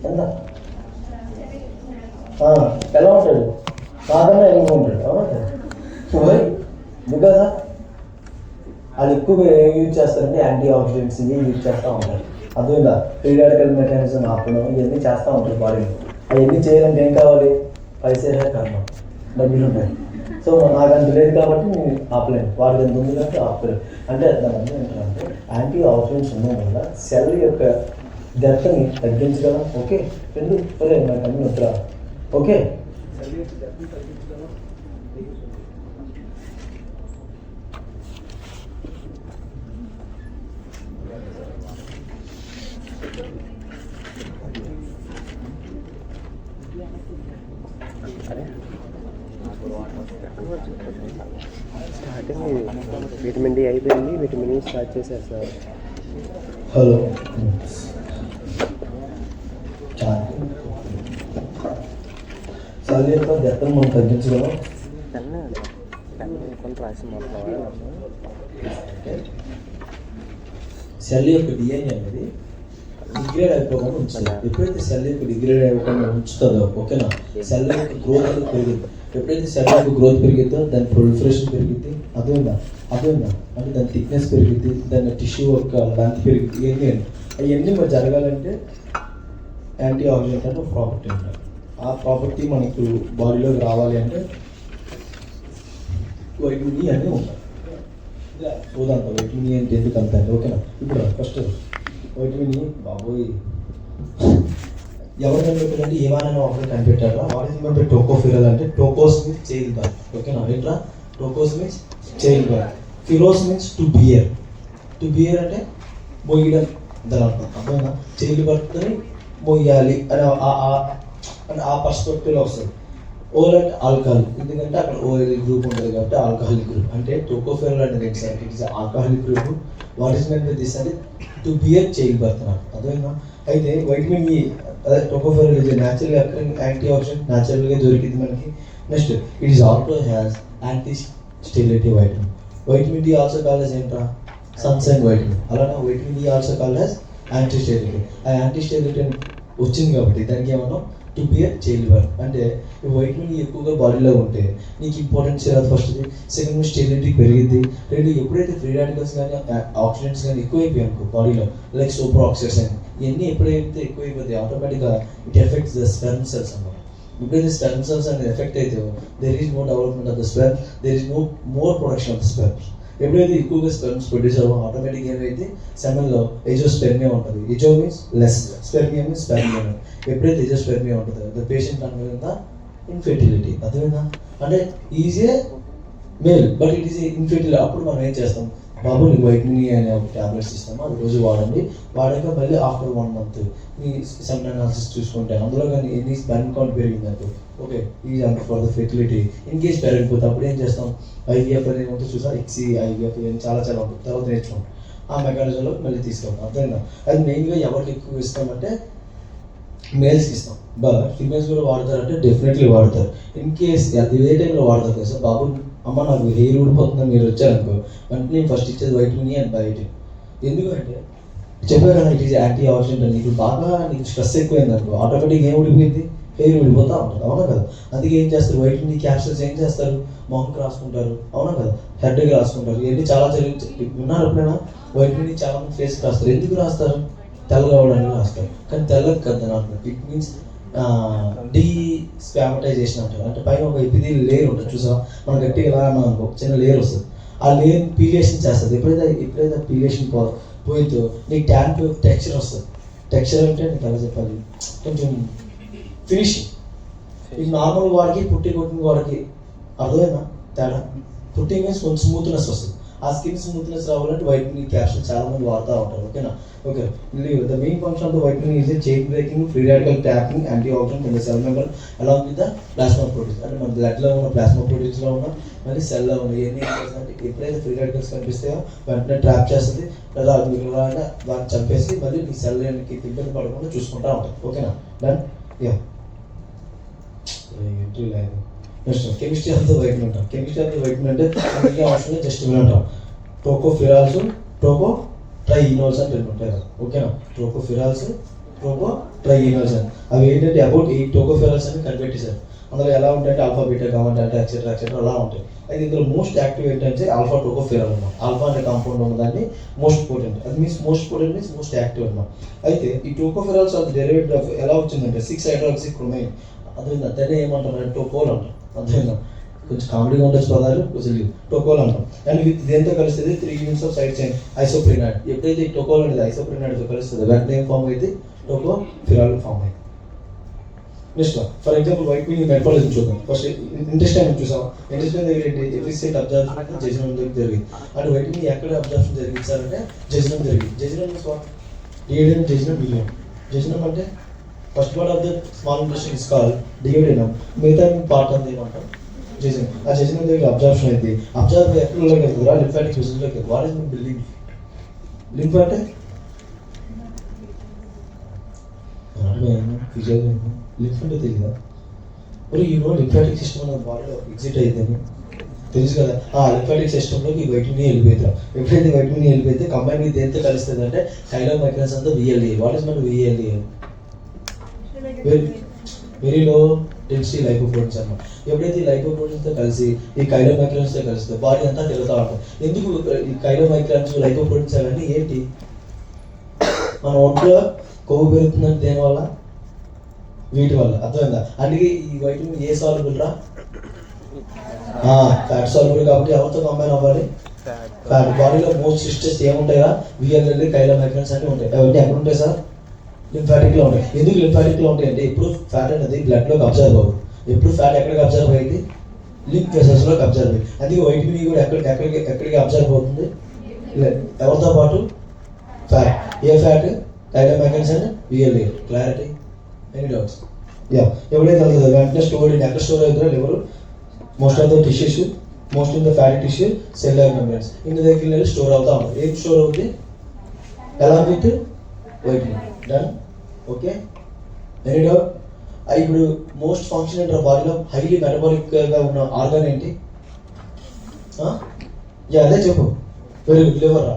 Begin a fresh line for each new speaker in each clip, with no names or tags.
ఎంత ఎలా ఉంటాడు? బాగానే ఎక్కువ ఉంటాడు. అవునా? బికాస్ వాళ్ళు ఎక్కువగా ఏం యూజ్ చేస్తారంటే యాంటీ ఆక్సిడెంట్స్ ఇవి యూజ్ చేస్తూ ఉంటారు. అర్థమైందా? ఫ్రీ రాడికల్ మెకానిజం ఆపడం ఇవన్నీ చేస్తూ ఉంటారు బాడీలో. అవన్నీ చేయాలంటే ఏం కావాలి? పైసే కర్మం, డబ్బులు ఉంటాయి. సో నాకు అంత లేదు కాబట్టి నేను ఆపలేను, వాడికి ఎంత ఉంది కాబట్టి ఆపలేను. అంటే దాని అర్థం ఏంటంటే యాంటీ ఆక్సిడెంట్స్ ఉండడం వల్ల సెల్ యొక్క డెప్త్ని తగ్గించగలం. ఓకే రెండు సరే నాకు అన్ని వద్దురా. ఓకే
స్టార్టింగ్ విటమిన్ డి అయిపోయింది, విటమిన్ ఈ స్టార్ట్ చేశారు సార్.
హలో చలి యొక్క డెప్త్ని మనం తగ్గించగలం. సెల్ యొక్క డిఎన్ఏ అనేది డిగ్రేడ్ అయిపోకుండా ఉంచాలి. ఎప్పుడైతే సెల్ యొక్క డిగ్రేడ్ అయిపోకుండా ఉంచుతుందో ఓకేనా, సెల్ యొక్క గ్రోత్ అనేది పెరిగింది. ఎప్పుడైతే సెల్ యొక్క గ్రోత్ పెరిగిద్దో దాని ప్రొలిఫరేషన్ పెరిగిద్ది. అర్థమైందా? అంటే దాని థిక్నెస్ పెరిగిద్ది, దాని టిష్యూ యొక్క లెంత్ పెరిగిద్ది. అవన్నీ మరి జరగాలంటే యాంటీ ఆక్సిడెంట్ అంటే ఒక ప్రాపర్టీ ఉంటుంది. ఆ ప్రాపర్టీ మనకు బాడీలోకి రావాలి అంటే వైటమిన్ ఈ అనేది ఉంటుంది. చూద్దాం వైటమిన్ ఈ అంటే ఎందుకు అంత అంటే ఓకేనా. ఇప్పుడు ఫస్ట్ వైటమిన్ ఈ బాబోయ్ ఎవరు కనిపెట్టారంటే ఏమైనా ఒకరు కనిపెట్టారా? వాట్ ఇస్ మెంట్ టోకోఫిరల్ అంటే టోకోస్ మీన్స్ చైల్డ్ బర్త్. ఓకేనా. ఎట్లా? Tocos means child birth, pheros means to bear. To bear అంటే మొయ్యడం దాని అర్థం. అర్థమైనా? చైల్డ్ బర్త్ అని మొయ్యాలి అని ఆ పర్స్పెక్టివ్లో వస్తుంది. ఓల్ అంటే ఆల్కహాల్, ఎందుకంటే అక్కడ ఓఎల్ గ్రూప్ ఉంటుంది కాబట్టి ఆల్కహాలిక్ గ్రూప్. అంటే టోకోఫిరల్ అనేది it is alcoholic group. What is meant this అంటే టు బియర్ చైల్డ్ బర్త్ నాకు. అర్థమైనా? అయితే వైటమిన్ ఈ అదే tocopherol is natural antioxidant, న్యాచురల్గా దొరికింది మనకి. Next it is also has anti sterility vitamin. Vitamin D also called as ఏంట్రా? Sunshine vitamin. అలానే vitamin D also called as anti sterility. ఆ యాంటీ స్టెరిలిటీ వచ్చింది కాబట్టి దానికి ఏమన్నా టు బియర్ చైల్డ్ బర్త్. అంటే ఈ వైటమిన్ ఎక్కువగా బాడీలో ఉంటే నీకు ఇంపార్టెన్స్ రాదు ఫస్ట్ది. సెకండ్ స్టెరిలిటీ పెరిగిద్ది. రెండు ఎప్పుడైతే ఫ్రీ రాడికల్స్ కానీ ఆక్సిడెంట్స్ కానీ ఎక్కువైపోయాయి అనుకో బాడీలో, లైక్ సూపర్ ఆక్సిడెంట్స్ ఇవన్నీ ఎప్పుడైతే ఎక్కువైపోతాయి ఆటోమేటిక్గా it effects the sperm cells అన్నమాట. ఎప్పుడైతే స్పెర్మ్ సెల్స్ అనేది ఎఫెక్ట్ అయితే there is more development of the sperm, there is more production of the sperms. ఎప్పుడైతే ఎక్కువగా స్పెర్మ్స్ ప్రొడ్యూస్ అవ్వో ఆటోమేటిక్గా ఏమైతే సెమెన్లో ఎజోస్పెర్మియా ఉంటుంది. Azo means less, spermia means spermia. ఎప్పుడైతే ఎజోస్పెర్మియా ఉంటుందో ద పేషెంట్ అనుకుందా ఇన్ఫెర్టిలిటీ. అర్థమైందా? అంటే easy male but it is infertility. అప్పుడు మనం ఏం చేస్తాం? బాబు నీకు వైటమిన్ ఈ అనే ఒక ట్యాబ్లెట్స్ ఇస్తాము, అది రోజు వాడండి. వాడాక మళ్ళీ ఆఫ్టర్ 1 month మీ సెమెన్ అనాలిసిస్ చూసుకుంటే అందులో కానీ ఎన్ని స్పెర్మ్ కౌంట్ పెరిగిందంటే ఓకే ఈజ్ అంత for the fertility. In case పెరిగిపోతే అప్పుడు ఏం చేస్తాం? ఐవీఎఫ్ అనేది ఉంటుంది చూసా, ఎక్సీ ఐవీఎఫ్ చాలా ఉంటుంది, తర్వాత నేర్చుకుంటాం. ఆ మెకానిజంలో మళ్ళీ తీసుకుంటాం. అర్థమైందా? అది మెయిన్గా ఎవరికి ఎక్కువ ఇస్తామంటే మేల్స్కి ఇస్తాం. బట్ ఫీమేల్స్ కూడా వాడతారంటే డెఫినెట్లీ వాడతారు. ఇన్ కేస్ అది ఏ టైంలో వాడతారు కదా సార్, బాబు అమ్మ నాకు హెయిర్ ఊడిపోతుందని మీరు వచ్చారనుకో వెంటనే నేను ఫస్ట్ ఇచ్చేది వైటమిన్ ఈ అండ్ బయోటిన్. ఎందుకంటే చెప్పారు కదా ఇట్ ఈస్ యాంటీ ఆక్సిడెంట్ అని. ఇప్పుడు బాగా నీకు స్ట్రెస్ ఎక్కువైంది అనుకో ఆటోమేటిక్గా ఏం ఊడిపోయింది? హెయిర్ ఊడిపోతూ ఉంటుంది. అవునా కదా? అందుకే ఏం చేస్తారు? వైటమిన్ ఈ క్యాప్సూల్స్ ఏం చేస్తారు? మొహంకి రాసుకుంటారు. అవునా కదా? హెడ్కి రాసుకుంటారు. ఇవన్నీ చాలా విన్నారు ఎప్పుడైనా? వైటమిన్ ఈ చాలా మంది ఫేస్కి రాస్తారు. ఎందుకు రాస్తారు? తెల్లగా అవ్వడానికి రాస్తారు. కానీ తెల్లకి కదా నాకు ఇట్ మీన్స్ డీస్పామటైజేషన్ అంటారు. అంటే పైన ఒక ఎపిథీలియల్ లేయర్ ఉంటుంది చూసా, మనం గట్టిగా ఇలా మనకు ఒక చిన్న లేయర్ వస్తుంది. ఆ లేయర్ పీలియేషన్ చేస్తుంది. ఎప్పుడైతే పీలియేషన్ పోయితో నీకు ట్యాంక్ టెక్స్చర్ వస్తుంది. టెక్స్చర్ అంటే నీకు ఎలా చెప్పాలి? కొంచెం ఫినిషింగ్. ఇది నార్మల్ వాడికి పుట్టి కొట్టిన వాడికి అర్థమైనా తేడా? పుట్టి మీన్స్ కొంచెం స్మూత్నెస్ వస్తుంది. ఆ స్కిన్ స్మూత్నెస్ రావాలంటే వైటమిన్ క్యాప్సూల్ చాలా మంది వాడుతూ ఉంటారు. ఓకేనా. Okay the main function of the vitamin is chain breaking, free radical tapping, anti oxidant in the cell member along with the plasma proteins. అంటే మన బ్లడ్లో ఉన్న ప్లాస్మా ప్రోటీన్స్లో ఉన్న మళ్ళీ సెల్లో ఉన్న ఇవన్నీ ఏం చేస్తుందంటే ఎప్పుడైతే ఫ్రీ రాడికల్స్ కనిపిస్తాయో వెంటనే ట్రాప్ చేస్తుంది, లేదా దాన్ని చంపేసి మళ్ళీ నీ సెల్కి ఇబ్బంది పడకుండా చూసుకుంటూ ఉంటుంది. ఓకేనా. Done. Yeah next chemistry of the vitamin అంటాం. కెమిస్ట్రీ ఆఫ్ ద వైటమిన్ అంటే మనకి అవసరం జస్ట్ వినంటాం. టోకోఫిరాల్స్, టోకో ట్రైఇనోల్స్ అని రెండు ఉంటాయి కదా. ఓకేనా. టోకోఫిరాల్స్, టోకో ట్రైయినోల్స్ అని. అవి ఏంటంటే అబౌట్ 8 టోకోఫెరాల్స్ అని కనిపెట్టేశారు. అందులో ఎలా ఉంటాయంటే alpha beta gamma delta etcetera etcetera అలా ఉంటాయి. అయితే ఇందులో మోస్ట్ యాక్టివ్ ఏంటంటే ఆల్ఫా టోకోఫెరాల్ అన్నమాట. ఆల్ఫా అనే కాంపౌండ్ ఉన్నదాన్ని మోస్ట్ పోటెంట్. అది means most potent means most active అన్నమాట. అయితే ఈ టోకోఫెరాల్స్ అది డెరివేటివ్ ఆఫ్ ఎలా వచ్చిందంటే 6 హైడ్రాక్సీ క్రోమైన్. అదేవిధంగా దాన్ని ఏమంటారు టోకోల్ అంటారు. అదేవిధంగా కొంచెం కామెడీగా ఉండొచ్చు పదాలు, కొంచెం టోకోల్ అంటాం. అండ్ విత్ దేంతో కలిస్తుంది 3 యూనిట్స్ ఆఫ్ సైడ్ చైన్ ఐసోప్రినాయిడ్. ఎప్పుడైతే ఈ టోకోల్ అనేది ఐసోప్రినాయిడ్తో కలుస్తుంది వెంటనే ఏం ఫామ్ అయితే టోకోఫెరాల్ ఫామ్ అయింది. Next for example vitamin metrology చూద్దాం. ఫస్ట్ ఇంటెస్టైన్ చూసాం. ఇంటెస్టైన్ దగ్గర ఏంటి ఎఫిషియెంట్ అబ్జర్ప్షన్ జెజినం దగ్గర జరిగింది. అంటే వైట్ మీన్ ఎక్కడ అబ్జర్ప్షన్ జరిగింది సార్ అంటే జెజినం జరిగింది. Jejunum means what? Duodenum jejunum ileum. Jejunum అంటే first part of the small intestine is called duodenum. మిగతా పార్ట్ అంతా ఏమంటాం జెజినం. ఆ జెజినం దగ్గర అబ్జర్ప్షన్ అయితే అబ్జర్వ్ ఎక్కడలోకి వెళ్తుందా లింఫాటిక్ వెసల్స్లోకి వెళ్తుంది. What is mean lymph? Lymph అంటే లింఫ్ అంటే తెలియదా? మరి ఈ రోజు లింఫాటిక్ సిస్టమ్ మన బాడీలో ఎగ్జిట్ అయ్యిందని తెలుసు కదా. ఆ లింఫాటిక్ సిస్టంలోకి ఈ వైటమిన్ వెళ్ళిపోతాం. ఎప్పుడైతే వైటమిన్ వెళ్ళిపోతే కంబైన్ విత్ దేంతో కలుస్తుంది అంటే మైక్రాన్స్ అంతా VLDL. వాట్ ఇస్ మన VLDL? Very low density lipoproteins అన్నమాట. ఎప్పుడైతే ఈ లైపోప్రోటీన్స్తో కలిసి ఈ మైక్రాన్స్తో కలిస్తే బాడీ అంతా తిరుగుతూ ఉంటుంది. ఎందుకు ఈ మైక్రాన్స్ లైపోప్రోటీన్స్ అవన్నీ ఏంటి? మన ఒంట్లో కొవ్వు పెరుగుతుందంటే దేనివల్ల? వీటి వల్ల. అర్థమైందా? అందుకే ఈ వైటమిన్ ఏ సాల్యుబుల్ రా? Fat soluble. కాబట్టి ఎవరితో కంబైన్ అవ్వాలి? ఫ్యాట్. బాడీలో మోస్ట్ సిస్టమ్స్ ఏముంటాయా? VLDL మైక్రాన్స్ అన్నీ ఉంటాయి. అవన్నీ ఎక్కడ ఉంటాయి సార్? లింఫాటిక్ లో ఉంటాయి. ఎందుకు లింఫాటిక్ లో ఉంటాయి అంటే ఎప్పుడు ఫ్యాట్ అనేది బ్లడ్ లోకి అబ్జర్వ్ అవ్వదు. ఎప్పుడు ఫ్యాట్ ఎక్కడికి అబ్జర్వ్ అయ్యింది? లింఫ్ వెసల్స్ లోకి అబ్జర్వ్ అయ్యింది. అందుకే వైటమిన్ కూడా ఎక్కడికి అబ్జర్వ్ అవుతుంది? ఎవరితో పాటు? Fat. A fat? Microns and VLDL. Clarity? Any doubts? ఎప్పుడైతే వెళ్తుందో వెంటనే స్టోర్ ఎక్కడ స్టోర్ అవుతుందో liver most of the tissues most of the fatty tissue cellular membranes ఇంటి దగ్గరికి వెళ్ళి స్టోర్ అవుతా ఉంటుంది. ఏం స్టోర్ అవుతుంది? ఎలా with vitamin. Done? Okay, any doubt? ఇప్పుడు మోస్ట్ ఫంక్షన్ ఏంటారు బాడీలో హైలీ మెటబాలిక్గా ఉన్న ఆర్గాన్ ఏంటి? అదే చెప్పు. Very good. లివర్ రా.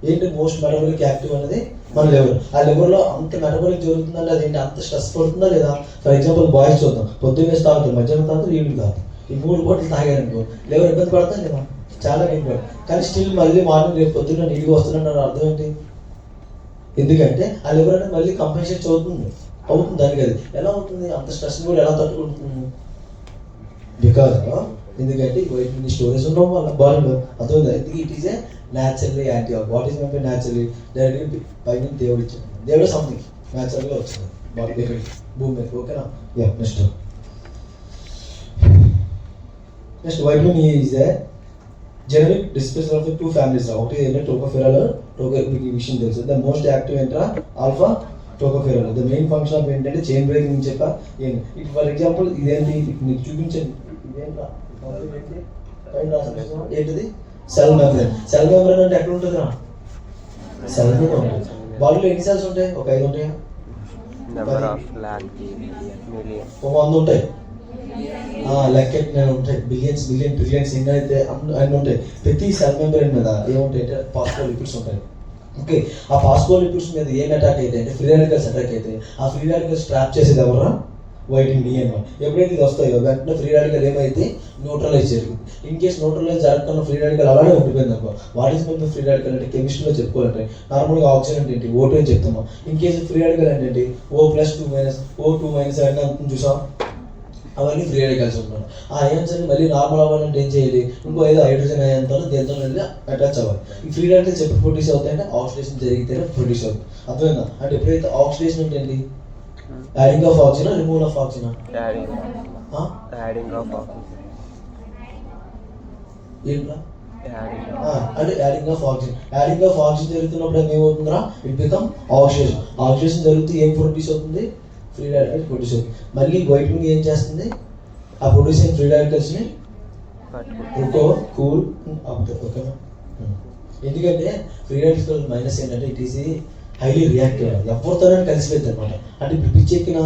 ఏంటి మోస్ట్ మెటబాలిక్ యాక్టివ్ అనేది? మన లివర్. ఆ లివర్లో అంత మెటబాలిక్ జరుగుతుందంటే అదేంటి? అంత స్ట్రెస్ పడుతుందా లేదా? ఫర్ ఎగ్జాంపుల్ బాయ్స్ చూద్దాం. పొద్దున్నే తాగుతారు, మధ్యాహ్నం తాగుతారు, ఈవినింగ్ తాగుతారు. ఈ 3 పూటలు తాగారనుకో లివర్ ఇబ్బంది పడతా లేదా? చాలా ఇబ్బంది. కానీ స్టిల్ మళ్ళీ మార్నింగ్ రేపు పొద్దున్న నీట్గా వస్తున్నాడు అర్థం ఏంటి? ఎందుకంటే ఆ లివర్ అనేది మళ్ళీ కంపెన్సేట్ అవుతుంది దానికి. అది ఎలా అవుతుంది? అంత స్ట్రెస్ కూడా ఎలా తట్టుకుంటుంది? బికాజ్ ఎందుకంటే వైటమిన్ స్టోరేజ్ ఉండడం వల్ల బాడీలో. అర్థమైందా? It is A naturally anti. What is member naturally? Directly పైన దేవుడు ఇచ్చాడు. దేవుడు సంథింగ్ న్యాచురల్గా వచ్చింది బాడీ దగ్గర భూమి మీద. ఓకేనా? Next vitamin E is a generic description of 2 families. ఒకటి ఏంటంటే టోకోఫెరాల్, మీకు ఈ విషయం తెలుసు. ద మోస్ట్ యాక్టివ్ ఏంట్రా? Alpha tocopherol. The main function of ఏంటంటే చైన్ బ్రేకింగ్ అని చెప్పా. ఏంటి ఫర్ ఎగ్జాంపుల్ ఇదేంటి మీకు చూపించండి. ఇదేంట్రా? ఏంటిది? Cell membrane. సెల్ మెంబ్రేన్ అంటే ఎక్కడ ఉంటుందిరా? సెల్ మీద ఉంటుంది. బాడీలో ఎన్ని సెల్స్ ఉంటాయి? ఒక 5 ఉంటాయా? 100 ఉంటాయి. లెక్కెట్టినవి ఉంటాయి. బిలియన్స్ ట్రిలియన్స్ ఎన్ని అయితే అన్ని ఉంటాయి. ప్రతి సెల్ మెంబ్రేన్ మీద ఏముంటాయి అంటే ఫాస్ఫోలిపిడ్స్ ఉంటాయి. ఓకే, ఆ ఫాస్ఫోలిపిడ్స్ మీద ఏం అటాక్ అయితే అంటే ఫ్రీ రాడికల్స్ అటాక్ అయితే ఆ ఫ్రీ రాడికల్స్ ట్రాప్ చేసేది ఎవరా? వైటమిన్ E అన్నమాట. ఎప్పుడైతే ఇది వస్తాయో వెంటనే ఫ్రీ రాడికల్ ఏమైతే న్యూట్రలైజ్ జరుగుతుంది. ఇన్ కేస్ న్యూట్రలైజ్ జరగకుండా ఫ్రీ రాడికల్ అలానే ఉండిపోయింది అనుకో. What is member free radical అంటే కెమిస్ట్రీలో చెప్పుకోవాలంటే నార్మల్గా ఆక్సిజన్ అంటే ఏంటి? O2 అని చెప్తాము. ఇన్ కేసు ఫ్రీ రాడికల్ అంటే ఏంటి? O+2- O2- అవన్నీ అనుకుని చూసాం. అవన్నీ ఫ్రీ రాడికల్స్ ఉంటాయి. ఆ అయాన్స్ అన్ని మళ్ళీ నార్మల్ అవ్వాలంటే ఏం చేయాలి? ఇంకో ఏదో హైడ్రోజన్ అయాన్తో దేంతో వెళ్ళి అటాచ్ అవ్వాలి. ఈ ఫ్రీ రాడికల్స్ ఎప్పుడు ప్రొడ్యూస్ అవుతాయంటే ఆక్సిడేషన్ జరిగితేనే ప్రొడ్యూస్ అవుతుంది. అర్థమైందా? అంటే ఎప్పుడైతే ఆక్సిడేషన్ అంటే ఏంటి? Adding of oxygen, removal of oxygen. ఏంట్రా? అంటే adding of oxygen. Adding of oxygen జరుగుతున్నప్పుడు ఏమవుతుందిరా? It become oxidation. ఆక్సిడేషన్ జరుగుతూ ఏం ప్రొడ్యూస్ అవుతుంది? ఫ్రీ రాడికల్స్ ప్రొడ్యూస్ అవుతుంది. మళ్ళీ వైటమిన్ ఏం చేస్తుంది? ఆ ప్రొడ్యూస్ అయిన ఫ్రీ రాడికల్స్ని కూల్ అవుతుంది. ఓకేనా? ఎందుకంటే ఫ్రీ రాడికల్ మైనస్ ఏంటంటే ఇట్ ఈస్ హైలీ రియాక్టివ్. ఎవరితోనైనా కలిసిపోయింది అనమాట. అంటే ఇప్పుడు పిచ్చెక్కిన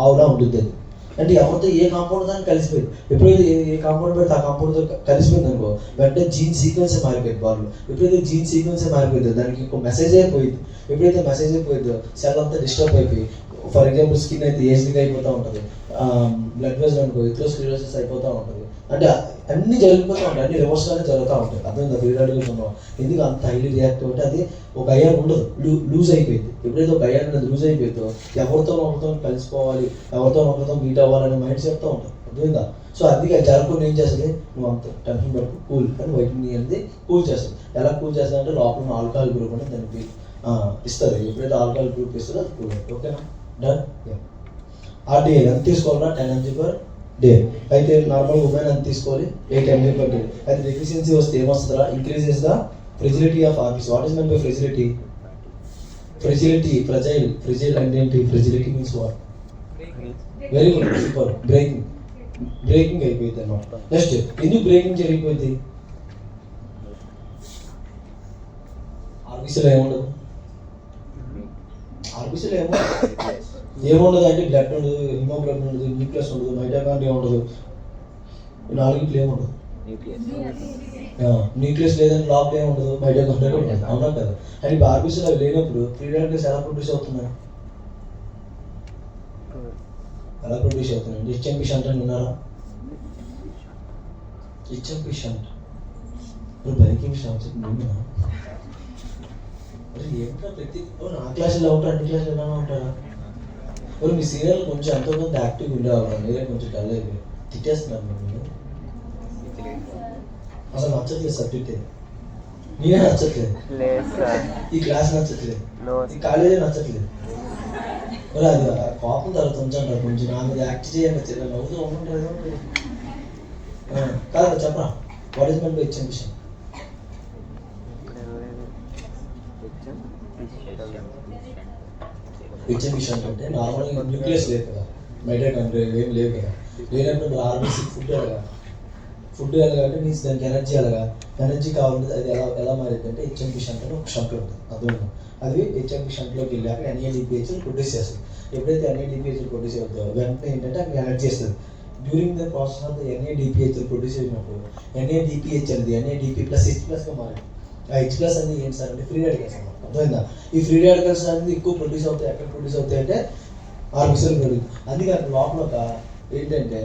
ఆవులా ఉంటుంది అది. అంటే ఎవరితో ఏ కాంపౌండ్ దాన్ని కలిసిపోయింది. ఎప్పుడైతే ఏ కాంపౌండ్ పెడితే ఆ కాంపౌండ్తో కలిసిపోయింది అనుకో, వెంటనే జీన్ సీక్వెన్సే మారిపోయింది వాళ్ళు. ఎప్పుడైతే జీన్ సీక్వెన్సే మారిపోయిందో దానికి ఇంకో మెసేజ్ అయిపోయింది. ఎప్పుడైతే మెసేజ్ అయిపోయిందో సెల్ అంతా డిస్టర్బ్ అయిపోయి, ఫర్ ఎగ్జాంపుల్ స్కిన్ అయితే ఏజ్గా అయిపోతూ ఉంటుంది, బ్లడ్ వెజల్ అనుకో ఎథెరోస్క్లెరోసిస్ అయిపోతూ ఉంటుంది. అంటే అన్నీ జరిగిపోతూ ఉంటాయి, అన్ని రివర్స్గానే జరుగుతూ ఉంటాయి. అర్థమైందా? ఫ్రీ రాడికల్స్ ఉన్నాం ఎందుకు అంత హైలీ రియాక్టివ్ అంటే అది ఒక అయాన్ ఉండదు, లూజ్ అయిపోయింది. ఎప్పుడైతే ఒక అయాన్ అనేది లూజ్ అయిపోయిందో ఎవరితో ఒకరితో కలిసిపోవాలి, ఎవరితో ఒకరితో మీట్ అవ్వాలనే మైండ్ చెప్తూ ఉంటాం. అర్థమైందా? సో అందుకే జరగకుండా ఏం చేస్తుంది, నువ్వు అంత టెన్షన్ పడుకు కూల్ అని వైటమిన్ ఈ అనేది కూల్ చేస్తుంది. ఎలా కూల్ చేస్తుంది అంటే లోపల ఉన్న ఆల్కహాల్ గ్రూప్ అనేది దానికి ఇస్తుంది. ఎప్పుడైతే ఆల్కహాల్ గ్రూప్ ఇస్తుందో అది కూల్. ఓకేనా? డన్. ఆర్డీఎల్ ఎంత తీసుకోవాలన్నా 10 mg/day. అయితే నార్మల్ ఉమెన్ ఎంత తీసుకోవాలి, 8 mg/day. అయితే డెఫిషియన్సీ వస్తే ఏమొస్తుందా, increases the fragility of RBC. What is mean by fragility? Fragile అంటే ఏంటి? Fragility means what? Very good, super. Breaking అయిపోయింది అన్నమాట. నెక్స్ట్ ఎందుకు బ్రేకింగ్ జరిగిపోయింది? ఆర్బీసీలో ఏముండదు, ఆర్బీసీలో ఏముండదు అంటే బ్లడ్ ఉండదు, హిమోగ్లోబిన్ ఉండదు, న్యూక్లియస్ ఉండదు, మైటోకాండ్రియా ఉండదు, ఈ నాలుగిట్లు ఏముండదు. న్యూక్లియస్ లేదని లోపల ఏముండదు, మైటోకాండ్రియా ఉండదు. అవునా కదా? అండ్ ఇప్పుడు ఆర్బీసీలో అవి లేనప్పుడు ఫ్రీ రాడికల్స్ ఎలా ప్రొడ్యూస్ అవుతున్నాయి? ఎలా ప్రొడ్యూస్ అవుతున్నాయి? హెచ్ఎంపీ షంట్ అని విన్నారా? హెచ్ఎంపీ షంట్ ఇప్పుడు బైకింగ్ షాప్స్ ఏంటో ప్రతి నా క్లాసులో ఉంటారు, అన్ని క్లాసులు ఎలా ఉంటారా? మరి మీ సీనియర్లు కొంచెం ఎంతో కొంత యాక్టివ్గా ఉండేవాళ్ళు, మీరే కొంచెం డల్ అయిపోయి తిట్టేస్తున్నారు. మీరు అసలు నచ్చట్లేదు సబ్జెక్ట్, నేనే నచ్చట్లేదు, ఈ క్లాస్ నచ్చట్లేదు, ఈ కాలేజీ నచ్చట్లేదు. మరి అది కోపం తర్వాత ఉంచంటారు, కొంచెం నా మీద యాక్ట్ చేయండి, చిన్న నవ్వుతూ ఉంటుంటారు కాదు. చెప్పరా, what is mean by HMP shunt? HMP shunt అంటే నార్మల్గా న్యూక్లియస్ లేదు కదా, మైటోకాండ్రియా ఏం లేవు కదా, లేనప్పుడు ఆర్బీసీ ఫుడ్ ఎలాగంటే మీన్స్ దానికి ఎనర్జీ కావాలంటే అది ఎలా మారింది అంటే హెచ్ఎంపీ షంట్ అని ఒక షంట్ ఉంటుంది. అర్థమైంది? అది హెచ్ఎంపీ షంట్లోకి వెళ్ళాక NADPH ప్రొడ్యూస్ చేస్తుంది. ఎప్పుడైతే NADPH ప్రొడ్యూస్ అవుతుందో వెంటనే ఏంటంటే అక్కడ ఎనర్జీ వస్తుంది. During the process of the NADPH produce అయినప్పుడు NADPH అనేది NADP + H+గా మారింది. ఆ H+ అనేది ఏంటి సార్ అంటే ఫ్రీ రాడికల్స్ అన్నమాట. అర్థమైందా? ఈ ఫ్రీ రాడికల్స్ అనేది ఎక్కువ ప్రొడ్యూస్ అవుతాయి. ఎక్కడ ప్రొడ్యూస్ అవుతాయి అంటే ఆర్బీసీలో ప్రొడ్యూస్. అందుకే అక్కడ లోపల ఒక ఏంటంటే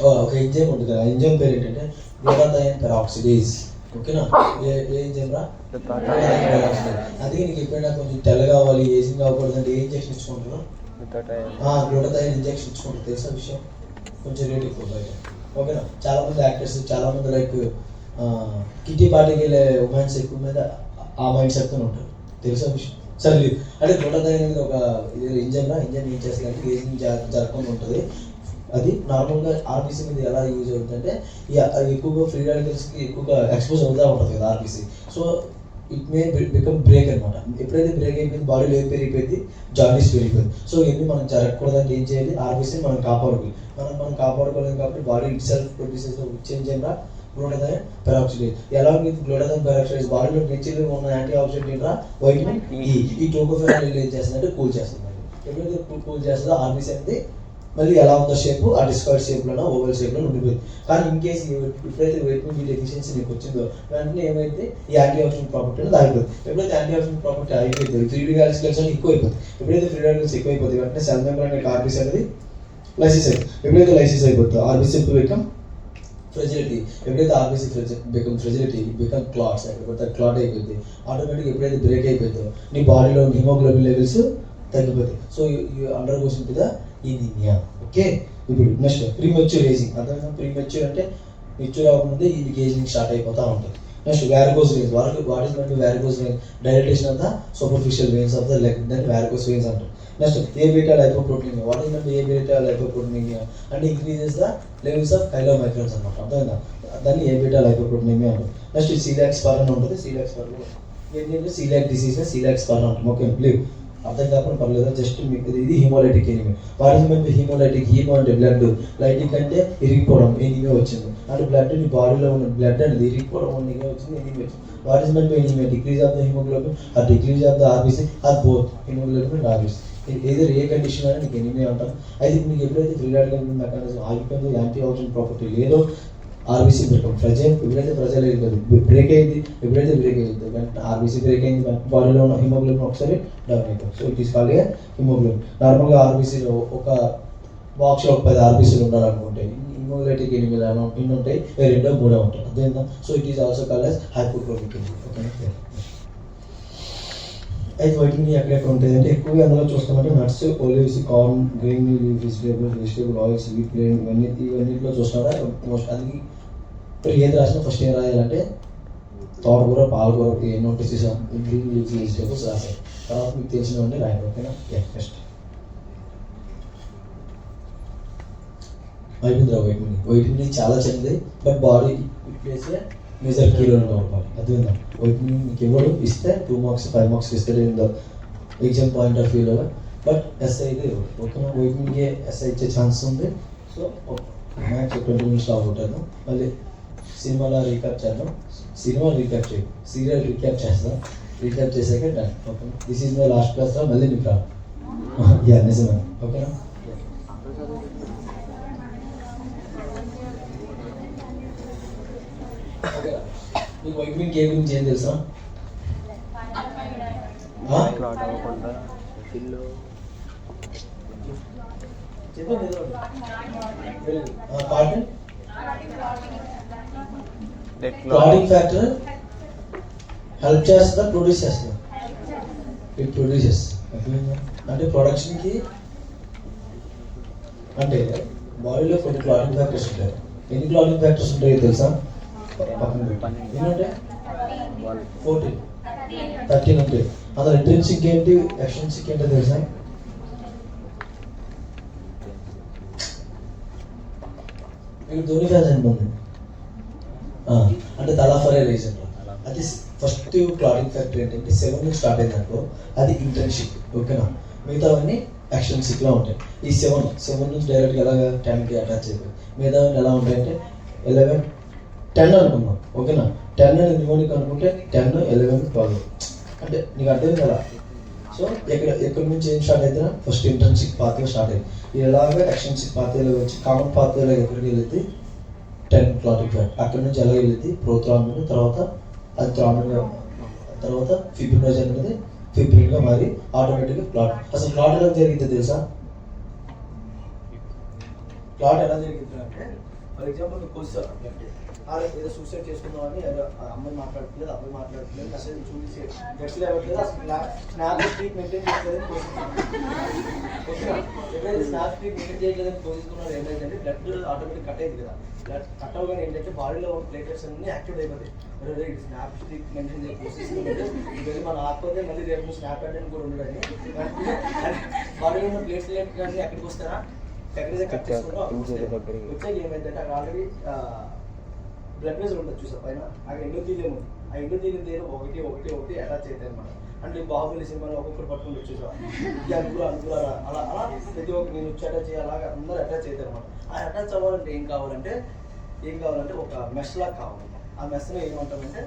ఒక ఎంజైమ్ ఉంటుంది. ఆ ఎంజైమ్ పేరు ఏంటంటే గ్లూటాథయోన్ పెరాక్సిడేజ్. ఓకేనా? ఏ ఎంజైమ్ రా? Glutathione peroxidase. అందుకే నీకు ఎప్పుడైనా కొంచెం తెల్ల కావాలి, ఏజింగ్ అవ్వకూడదు అంటే ఏ ఇంజెక్షన్ ఇచ్చుకుంటారు? గ్లూటాథయోన్ ఇంజెక్షన్ ఇచ్చుకుంటారు. తెలుసా విషయం? కొంచెం రేట్ ఎక్కువ బయట. ఓకేనా? చాలా మంది యాక్టర్స్, చాలా మంది లైక్ కిటీ పార్టీకి వెళ్ళే ఉమెన్స్ ఎక్కువ మీద ఆ మైండ్ సెట్తో ఉంటారు. తెలుసా విషయం? సరే లేదు అంటే గ్లూటాథయోన్ అనేది ఒక ఇంజన్ ఏం చేస్తుంది అంటే ఏజింగ్ జరగకుండా ఉంటుంది. అది నార్మల్గా ఆర్బీసీ మీద ఎలా యూజ్ అవుతుందంటే ఎక్కువగా ఫ్రీ రాడికల్స్కి ఎక్కువగా ఎక్స్పోజ్ అవుతూ ఉంటుంది కదా RBC. So it may become break అనమాట. ఎప్పుడైతే బ్రేక్ అయిపోయింది బాడీలో ఏం పెరిగిపోయింది, జాండీస్ పెరిగిపోయింది. సో ఇవన్నీ మనం జరగకూడదంటే ఏం చేయాలి, ఆర్బీసీని మనం కాపాడుకోవాలి. మనం కాపాడుకోలేము కాబట్టి body it self produces change అయినా గ్లూటాథయోన్ పెరాక్సిడేజ్. ఎలా గ్లూటాథయోన్ పెరాక్సిడేజ్ బాడీలో నేచురల్గా ఉన్న యాంటీ ఆక్సిడెంట్ ఏంట్రా? Vitamin E. ఈ టోకోఫెరాల్ ఏం చేస్తుందంటే కూల్ చేస్తుంది. ఎప్పుడైతే కూల్ చేస్తుందో ఆర్బీసీ అనేది మళ్ళీ ఎలా ఉందో షేపు ఆ డిస్కార్డ్ షేప్లోనో ఓవల్ షేప్లో ఉండిపోయింది. కానీ ఇన్ కేసు ఎప్పుడైతే వైటమిన్ డి డెఫిషియన్సీ నీకు వచ్చిందో వెంటనే ఏమైతే ఈ యాంటీ ఆక్సిడెంట్ ప్రాపర్టీ అనేది ఆగిపోతుంది. ఎప్పుడైతే యాంటీ ఆక్సిడెంట్ ప్రాపర్టీ అయిపోతుంది ఫ్రీ రాడికల్స్ అనేది ఎక్కువ అయిపోతుంది. ఎప్పుడైతే ఫ్రీ రాడికల్స్ ఎక్కువ అయిపోతుంది వెంటనే సెల్ మెంబ్రేన్ అనేది ఆర్బీసీ అనేది లైసిస్ అయిపోతుంది. ఎప్పుడైతే లైసిస్ అయిపోతుందో ఆర్బీసీ బికమ్ ఫ్రెజిలిటీ. ఎప్పుడైతే RBC become fragility become clots. ఎప్పుడైతే క్లాట్ అయిపోయింది ఆటోమేటిక్గా ఎప్పుడైతే బ్రేక్ అయిపోతుందో నీ బాడీలో హిమోగ్లోబిన్ లెవెల్స్ తగ్గిపోతాయి. So you undergoes into the anaemia. Okay? ఇప్పుడు నెక్స్ట్ ప్రీమెచ్యూర్ ఏజింగ్. అర్థమైనా? ప్రీమెచ్యూర్ అంటే మెచ్యూర్ అవ్వకముందే ఈ ఏజింగ్ స్టార్ట్ అయిపోతూ ఉంటుంది. Next varicose veins. What is mean by varicose vein? Dilatation of the superficial veins of the leg, దాన్ని varicose veins అంటారు. Next abetalipoproteinaemia. What is mean by abetalipoproteinaemia అంటే increases the levels of chylomicrons అనమాట. అర్థమైందా? దాన్ని A beta లైపోప్రోటీనియా అంటారు. Next సీలాక్ spur అని ఉంటుంది. Celiac sprue ఏంటంటే సీలాక్ డిసీజ్ సీలాక్ స్పర్ అంటాం. ఓకే ప్లీజ్ అర్థం కాకుండా పర్లేదు, జస్ట్ మీకు ఇది haemolytic anaemia. What is mean by haemolytic? Haemo అంటే బ్లడ్, లైటిక్ అంటే ఇరిగిపోవడం, ఎనిమియా వచ్చింది. అంటే బ్లడ్ నీ బాడీలో ఉన్న బ్లడ్ అనేది ఇరిగిపోవడం ఎనిమియా వచ్చింది, ఎనిమియా వచ్చింది. What is mean by anaemia? Decrease of the haemoglobin or decrease of the RBC or both haemoglobin and RBC. ఏదో ఏ కండిషన్ అయినా నీకు ఎనిమిది అంటాం. అయితే మీకు ఎప్పుడైతే ఫ్రీ రాడికల్ మెకానిజం ఆగిపోయిందో, యాంటీ ఆక్సిడెంట్ ప్రాపర్టీ లేదో, ఆర్బీసీ బ్రేక్ ఎప్పుడైతే ప్రెజర్ బ్రేక్ అయింది, ఎప్పుడైతే బ్రేక్ అయ్యిందో వెంటనే ఆర్బీసీ బ్రేక్ అయింది, వెంటనే బాడీలో ఉన్న హిమోగ్లోబిన్ ఒకసారి డౌన్ అయిపోతుంది. So it is called haemoglobin. నార్మల్గా ఆర్బీసీలో ఒక బాక్స్లో ఒక 10 ఆర్బీసీలు ఉండాలనుకుంటే హిమోగ్లోబిన్ 8 ఇన్ని ఉంటాయి, 2 3 ఉంటాయి. అదేందా? So it is also called as hypochromic. Okay. అయితే వైటమిన్ ఎక్కడెక్కడ ఉంటుంది అంటే ఎక్కువగా అందులో చూస్తామంటే nuts, olives, corn, green vegetable oils, wheat grain, ఇవన్నిటిలో చూస్తారా మోస్ట్. అది ఇప్పుడు ఏది రాసినా ఫస్ట్ ఏం రాయాలంటే తోటకూర, పాలకూర ఎన్ని ఉంటాయి చూసాం, గ్రీన్ లీవ్స్ వెజిటేబుల్స్ రాసాయి. తర్వాత మీకు తెలిసినవన్నీ రాయండి. ఓకేనా? నెక్స్ట్ అయిపోయిందిరా వైటమిన్ చాలా చిన్నది, బట్ బాడీ ప్లేస్ మేజర్ కీలో కావాలి. అదేందా? వైటమిన్ మీకు ఎవరు ఇస్తే 2 మార్క్స్ 5 మార్క్స్ ఇస్తారు in the exam point of వ్యూలో, బట్ ఎస్ఐ అయితే ఇవ్వరు. ఓకేనా? వైటమిన్కి ఎస్ఐ ఇచ్చే ఛాన్స్ ఉంది. సో మ్యాక్స్ 20 మినిట్స్ అవుతాను. మళ్ళీ సినిమాలో రీక్యాప్ చేద్దాం. సినిమా రీక్యాప్ చేయి, సీరియల్ రీక్యాప్ చేస్తాం. రీక్యాప్ చేసాక డన్. ఓకేనా? This is my last class. మళ్ళీ నీకు రా. యా నిజమే. ఓకేనా? మీకు వైటమిన్ కే గురించి ఏం తెలుసా? క్లాటింగ్ ఫ్యాక్టర్ హెల్ప్ చేస్తుందా, ప్రొడ్యూస్ చేస్తుందా? It produces. అంటే ప్రొడక్షన్కి అంటే బాడీలో కొన్ని క్లాటింగ్ ఫ్యాక్టర్స్ ఉంటాయి. ఎన్ని క్లాటింగ్ ఫ్యాక్టర్స్ ఉంటాయో తెలుసా? పక్కన ఏంటంటే 14 13 ఉంటాయి. అందులో ఇంట్రెన్సిక్ ఏంటి, ఎక్స్ట్రిన్సిక్ ఏంటో తెలుసా? మీకు ధోని ఫ్యాన్స్ అనుకోండి, అంటే తలాఫరే రీజన్. అది ఫస్ట్ క్లాటింగ్ ఫ్యాక్టర్ ఏంటంటే 7 నుంచి స్టార్ట్ అయిందనుకో, అది ఇంట్రెన్సిక్. ఓకేనా? మిగతావన్నీ ఎక్స్ట్రిన్సిక్లో ఉంటాయి. ఈ 7 నుంచి డైరెక్ట్గా ఎలాగా 10కి అటాచ్ అయిపోయి, మిగతావన్నీ ఎలా ఉంటాయంటే 11 10 అనుకున్నాం. ఓకేనా? 10 అని న్యూమోనిక్ అనుకుంటే 10 11 12 అంటే నీకు అర్థం కదా. సో ఎక్కడి నుంచి ఏం స్టార్ట్ అవుతుందా? ఫస్ట్ ఇంట్రెన్సిక్ పాత్వే స్టార్ట్ అయింది. ఇలాగా ఎక్స్ట్రిన్సిక్ పాత్వేలో వచ్చి కామన్ పాత్వేలో ఎక్కడికి వెళ్తే 10 క్లాటింగ్ ఫ్యాక్టర్. అక్కడి నుంచి ఎలా వెళ్తే ప్రోథ్రామిన్, తర్వాత అది థ్రామిన్గా, తర్వాత ఫిబ్రినోజన్ అనేది ఫిబ్రిన్గా మారి ఆటోమేటిక్గా క్లాట్. అసలు క్లాట్ ఎలా జరిగిందో తెలుసా? క్లాట్ ఎలా జరిగింది అంటే, ఫర్ ఎగ్జాంపుల్ మీకు క్వశ్చన్ ఏదో సూసైడ్ చేసుకున్నామని అమ్మాయి మాట్లాడట్లేదు, అబ్బాయి మాట్లాడట్లేదు, అసలు చూసి గట్టిగా అవ్వట్లేదు, అసలు స్నాప్ స్ట్రీక్ మెయింటైన్ చేయట్లేదని ఓకేనా? ఎప్పుడైతే స్నాప్ స్ట్రీక్ మెయింటైన్ చేయట్లేదని కోసుకున్నారు ఏమైందంటే బ్లడ్ ఆటోమేటిక్ కట్ అయింది కదా. బ్లడ్ కట్ అవ్వగానే ఏంటంటే బాడీలో ప్లేటెట్స్ అన్ని యాక్టివేట్ అయిపోతాయి. స్నాప్ స్ట్రీక్ మెయింటైన్ చేసి మనం ఆకపోతే మళ్ళీ రేపు స్నాప్ ప్యాటర్న్ కూడా ఉండదని బాడీలో ఉన్న ప్లేట్స్ అన్ని ఎక్కడికి వస్తారా? ఎక్కడైతే కట్ చేసుకుంటాం వచ్చాక ఏమైందంటే అక్కడ ఆల్రెడీ బ్లడ్ ప్రెషర్ ఉంటుంది చూసా పైన, అక్కడ ఎండోథీలియం ఉంది. ఆ ఎండోథీలియం దగ్గర ఒకటి అటాచ్ అవుతాయి అనమాట. అంటే బాహుబలి సినిమాలో ఒక్కొక్కరు పట్టుకుని వచ్చేసా అనుకురా అలా అలా ప్రతి ఒక్క నేను వచ్చి అటాచ్ చేయాలి, అలాగా అందరూ అటాచ్ అవుతారు అనమాట. ఆ అటాచ్ అవ్వాలంటే ఏం కావాలంటే ఒక మెష్ లాగా కావాలి. ఆ మెష్లో ఏమంటామంటే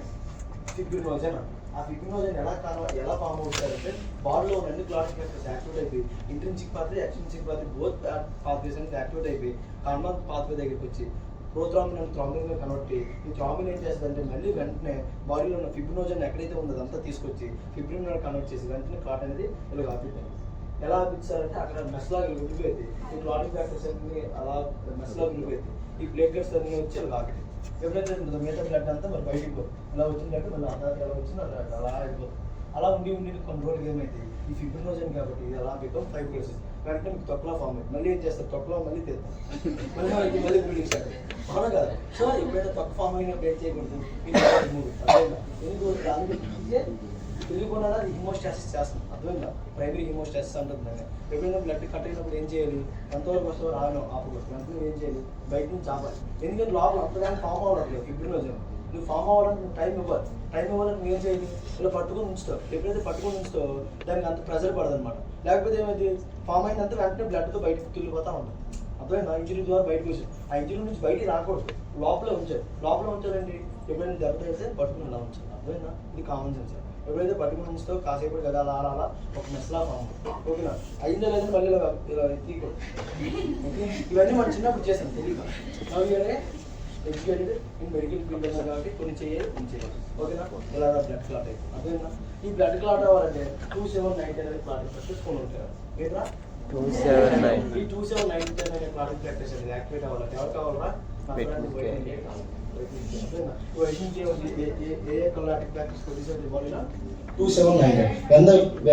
ఫిబ్రినోజన్. ఆ ఫిబ్రినోజన్ ఎలా ఫామ్ అవుతారంటే బాడీలో ఉన్న అన్ని క్లాటింగ్ ఫ్యాక్టర్స్ యాక్టివేట్ అయిపోయి intrinsic pathway, extrinsic pathway, both pathways అనేది యాక్టివేట్ అయిపోయి కామన్ పాత్వే దగ్గరికి వచ్చి ప్రోథ్రామిన్ అని థ్రాంబిన్గా కన్వర్ట్ అయ్యి ఈ థ్రాంబిన్ ఏం చేస్తుందంటే మళ్ళీ వెంటనే బాడీలో ఉన్న ఫిబ్రినోజన్ ఎక్కడైతే ఉందో అదంతా తీసుకొచ్చి ఫిబ్రిన్ కన్వర్ట్ చేసి వెంటనే క్లాట్ అనేది ఇలా ఆపిపోయింది. ఎలా ఆపించారంటే అక్కడ మెస్లాగా విడిపోయింది. ఈ క్లాటింగ్ ఫ్యాక్టర్స్ అన్ని అలా మెస్లాగా విడిపోయింది. ఈ ప్లేట్లెట్స్ అన్నీ వచ్చి అలా ఆపిపోయింది. ఎప్పుడైతే మిగతా బ్లడ్ అంతా మరి బయటికి పోతుంది. ఇలా వచ్చిందంటే మళ్ళీ అందాక ఎలా వచ్చిందో అలా అయిపోతుంది. అలా ఉండి కొన్ని రోజులు ఏమైంది, ఈ ఫిబ్రినోజన్ కాబట్టి ఇది అలా బికమ్ ఫైబ్రోసిస్. వెంటనే మీకు తొక్కలా ఫామ్ అయింది. మళ్ళీ ఏం చేస్తారు? తొక్కలో మళ్ళీ తెస్తాం, మళ్ళీ బ్లీడింగ్ స్టార్ట్ అయ్యింది. అవునా కదా? సో ఎప్పుడైతే తొక్క ఫామ్ అయినప్పుడు ఏం చేయకూడదు, ఎందుకు తెలియకుండా హిమోస్టాసిస్ చేస్తుంది. అర్థమైందా? ప్రైమరీ హిమోస్టాసిస్ అంటుంది. ఎప్పుడైనా బ్లడ్ కట్ అయినప్పుడు ఏం చేయాలి? ఎంతవరకు వస్తుందో రావడం ఆపకూడదు. వెంటనే ఏం చేయాలి? బయట నుంచి ఆపాలి. ఎందుకంటే లోపల అంతగానే ఫామ్ అవ్వట్లేదు ఫిబ్రినోజన్. నువ్వు ఫామ్ అవ్వడానికి నువ్వు టైం ఇవ్వాలి. టైం ఇవ్వాలని నువ్వు ఏం చేయాలి? ఇలా పట్టుకొని ఉంచుతావు. ఎప్పుడైతే పట్టుకొని ఉంచుతావు దానికి అంత ప్రెజర్ పడదు అనమాట. లేకపోతే ఏమైంది, ఫామ్ అయినంత వెంటనే బ్లడ్తో బయటకు తుల్లిపోతూ ఉంటుంది. అర్థమైందా? ఇంజరీ ద్వారా బయటకు వచ్చి ఆ ఇంజరీ నుంచి బయటికి రాకూడదు, లోపల ఉంచాలి. లోపల ఉంచాలండి ఎప్పుడైనా దెబ్బ అయితే పట్టుకుని ఇలా ఉంచాలి. అర్థమైందా? ఇది కామన్ సెన్స్. ఎప్పుడైతే పట్టుకుని ఉంచుతో కాసేపు కదా అలా అలా అలా ఒక మెస్లా ఫామ్. ఓకేనా? అయిందో లేదని మళ్ళీ ఇలా తీసుకో. ఓకే, ఇవన్నీ మనం చిన్నప్పుడు చేస్తాం తెలియక. నవ్వు ఎడ్యుకేటెడ్ ఇన్ మెడికల్ ఫీల్డ్ ఉన్నారు కాబట్టి కొన్ని చేయాలి. ఓకేనా? ఇలా బ్లడ్ క్లాట్ అయిపోయింది. అదేనా? ఈ బ్లడ్ క్లాట్ అవ్వాలంటే 2790 అనేది క్లాట్ చూసుకొని ఉంటారు. ఏదా
279
ఈ 2790 అనే క్లాట్ ప్రాక్టీస్ అనేది యాక్టివేట్ అవ్వాలంటే ఎవరు కావాలరా? When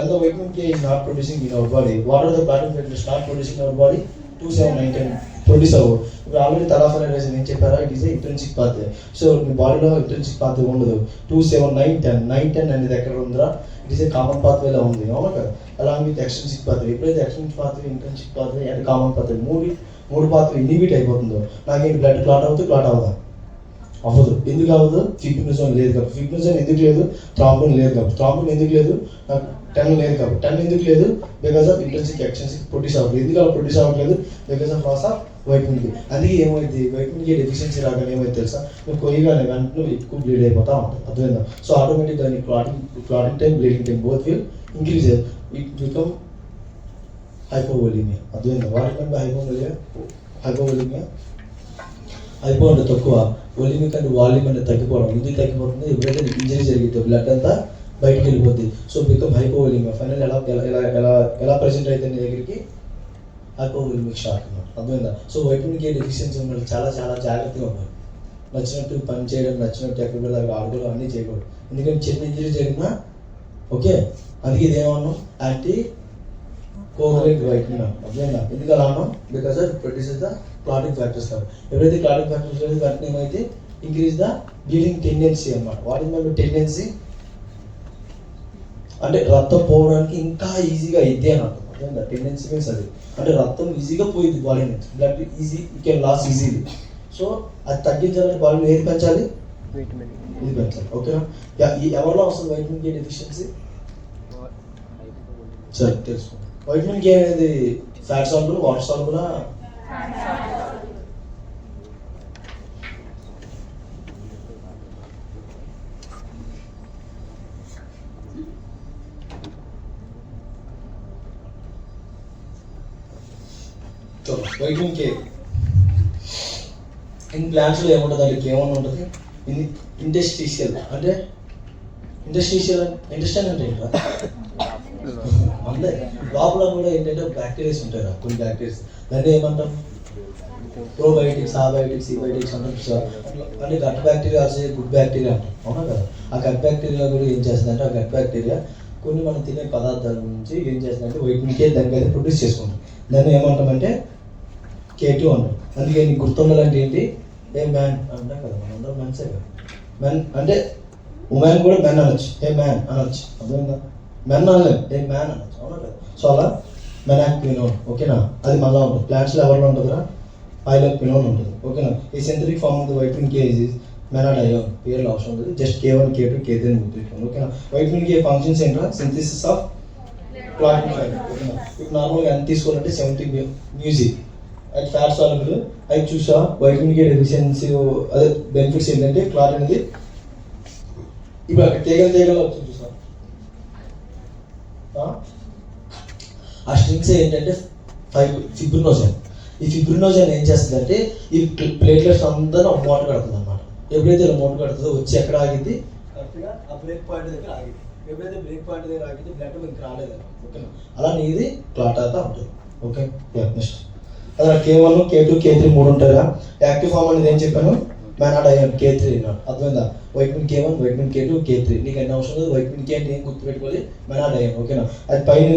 the vitamin K is not producing in our body, what are the platinum factors not producing in our body? 2790 produce అవ్వవు. ఇప్పుడు ఆల్రెడీ తలాఫర్ రీజన్ ఏం చెప్పారా? It is intrinsic pathway. So మీ బాడీలో ఇంట్రెన్సిక్ పాత్వే ఉండదు. 2790 అనేది ఎక్కడ ఉందిరా? ఇట్ ఈస్ ఏ కామన్ పాత్వేలో ఉంది. అవునా కదా? Along with extrinsic pathway. ఎప్పుడైతే extrinsic pathway, intrinsic pathway and common pathway మూడు పాత్వే ఇన్హిబిట్ అయిపోతుందో నాకేంటి బ్లడ్ క్లాట్ అవుతుంది, క్లాట్ అవుదా? అవ్వదు. ఎందుకు అవ్వదు? ఫిబ్రినోజోన్ లేదు కాబట్టి. ఫిబ్రినోజోన్ ఎందుకు లేదు? థ్రాంబోన్ లేదు కాబట్టి. థ్రాంబోన్ ఎందుకు లేదు? నాకు 10 లేదు కాబట్టి. 10 ఎందుకు లేదు? Because of intrinsic extrinsic produce అవ్వట్లేదు. ఎందుకు అలా ప్రొడ్యూస్ అవ్వట్లేదు? Because of loss of vitamin D. అందుకే ఏమైంది? వైటమిన్ డి డెఫిషియన్సీ రాగానే ఏమైతే తెలుసా? నువ్వు కొయ్యగానే వెంటనే ఎక్కువ బ్లీడ్ అయిపోతా ఉంటుంది. అర్థమైందా? సో ఆటోమేటిక్గా నీ clotting time, bleeding time both will increase. It become hypovolaemia. అర్థమైందా? What mean by hypovolaemia? Hypo అంటే తక్కువ, వోలిమిక్ అంటే వాల్యూమ్ అనేది తగ్గిపోవడం. ఎందుకు తగ్గిపోతుంది? ఎప్పుడైతే ఇంజరీ జరిగితే బ్లడ్ అంతా బయటికి వెళ్ళిపోద్ది. So become hypovolaemia. ఫైనల్ ఎలా ప్రెసెంట్ అయితే నీ దగ్గరికి హైపోవోలిమిక్ షాక్ అన్నమాట. అర్థమైందా? సో వైటమిన్ కే డెఫిషియన్సీ ఉన్న వాళ్ళు చాలా చాలా జాగ్రత్తగా ఉండాలి. నచ్చినట్టు పని చేయడం, నచ్చినట్టు ఎక్కడ వెళ్ళాలి ఆడుకోవడం అన్నీ చేయకూడదు. ఎందుకంటే చిన్న ఇంజరీ జరిగినా ఓకే. అందుకే ఇదేమన్నాం? Anti covalent vitamin. అర్థమైందా? ఎందుకు అలా అన్నాం? Because of produces the clotting factors కాబట్టి. ఎప్పుడైతే క్లాటింగ్ ఫ్యాక్టర్స్ లేదు వెంటనే ఏమైతే ఇంక్రీజ్ ద బ్లీడింగ్ టెండెన్సీ అన్నమాట. వాట్ ఇస్ మై టెండెన్సీ అంటే రక్తం పోవడానికి ఇంకా ఈజీగా అయితే అని అంటాం. అర్థమైందా? టెండెన్సీ మీన్స్ అది అంటే రక్తం ఈజీగా పోయింది బాడీ నుంచి. Blood easy you can loss easily. So అది తగ్గించాలంటే బాడీలో ఏది పెంచాలి? ఇది పెంచాలి. ఓకేనా? ఎవరిలో వస్తుంది వైటమిన్ కే డెఫిషియన్సీ? సరే తెలుసుకోండి. వైటమిన్ కే అనేది fat soluble, water soluble? Vitamin K in ప్లాంట్స్లో ఏముంటుంది అంటే కేవలం ఉంటుంది ఇంటెస్టిషియల్. అంటే ఇంటెస్టైన్ అంటే ఏంటా? అంటే లోపల కూడా ఏంటంటే బ్యాక్టీరియాస్ ఉంటాయి. కొన్ని బ్యాక్టీరియాస్ దాన్ని ఏమంటాం? ప్రోబయోటిక్స్, ఆబయోటిక్స్, ఈబయోటిక్స్ అంటాం. అంటే గట్ బ్యాక్టీరియా గుడ్ బ్యాక్టీరియా అంటాం. అవునా కదా? ఆ గట్ బ్యాక్టీరియా కూడా ఏం చేస్తుందంటే ఆ గట్ బ్యాక్టీరియా కొన్ని మనం తినే పదార్థాల నుంచి ఏం చేస్తుందంటే వైటమిన్ కే దానికి అయితే ప్రొడ్యూస్ చేసుకుంటాం. దాన్ని ఏమంటామంటే K2 అంటాం. అందుకే నీకు గుర్తుండాలంటే ఏంటి? ఏ మ్యాన్ అంటాం కదా, మనం అందరం మెన్సే కదా. మెన్ అంటే ఉమెన్ కూడా మెన్ అనొచ్చు, ఏ మ్యాన్ అనొచ్చు. అర్థమైందా? మెన్ అనలేదు, ఏ మ్యాన్ అనొచ్చు. అవునా కదా? సో అలా మెనాక్వినోన్. ఓకేనా? అది మళ్ళీ ఉంటుంది. ప్లాంట్స్లో ఎవరిలో ఉంటుందిరా? పైలోక్వినోన్ ఉంటుంది. ఓకేనా? ఈ synthetic form of vitamin K is menadione. పేర్లు అవసరం ఉంటుంది. జస్ట్ K1, K2, K3 అని గుర్తుంచుకోండి. ఓకేనా? వైటమిన్ కే ఫంక్షన్స్ ఏంట్రా? Synthesis of clotting fibre. ఓకేనా? ఇప్పుడు నార్మల్గా ఎంత తీసుకోవాలంటే 70 మ్యూజిక్ అది ఫ్యాట్ సాల్బుల్. అది చూసా వైటమిన్ కే డెఫిషియన్సీ అదే బెనిఫిట్స్ ఏంటంటే క్లాట్ అనేది ఇప్పుడు అక్కడ తీగలు వచ్చింది చూసా. ఆ స్ట్రింగ్స్ ఏంటంటే ఫిబ్రినోజన్. ఈ ఫిబ్రినోజన్ ఏం చేస్తుందంటే ఈ ప్లేట్లెట్స్ అందరూ మూట కడుతుంది అనమాట. ఎప్పుడైతే ఇలా మూట కడుతుందో వచ్చి ఎక్కడ ఆగింది? కరెక్ట్గా ఆ బ్రేక్ పాయింట్ దగ్గర ఆగింది. ఎప్పుడైతే బ్రేక్ పాయింట్ దగ్గర ఆగింది బ్లడ్ మీకు రాలేదు. ఓకేనా? అలా ఇది క్లాట్ అవుతా ఉంటుంది. ఓకే, నెక్స్ట్ అలా K1, K2, K3 మూడు ఉంటారా? యాక్టివ్ ఫామ్ అనేది ఏం చెప్పాను? మెనాడయోన్ K3. అర్థమైందా? Vitamin K1, vitamin K2, K3. నీకు ఎన్ని అవసరం లేదు. వైటమిన్ కే అంటే ఏం గుర్తుపెట్టుకోవాలి? మెనాడయోన్. ఓకేనా? అది పైన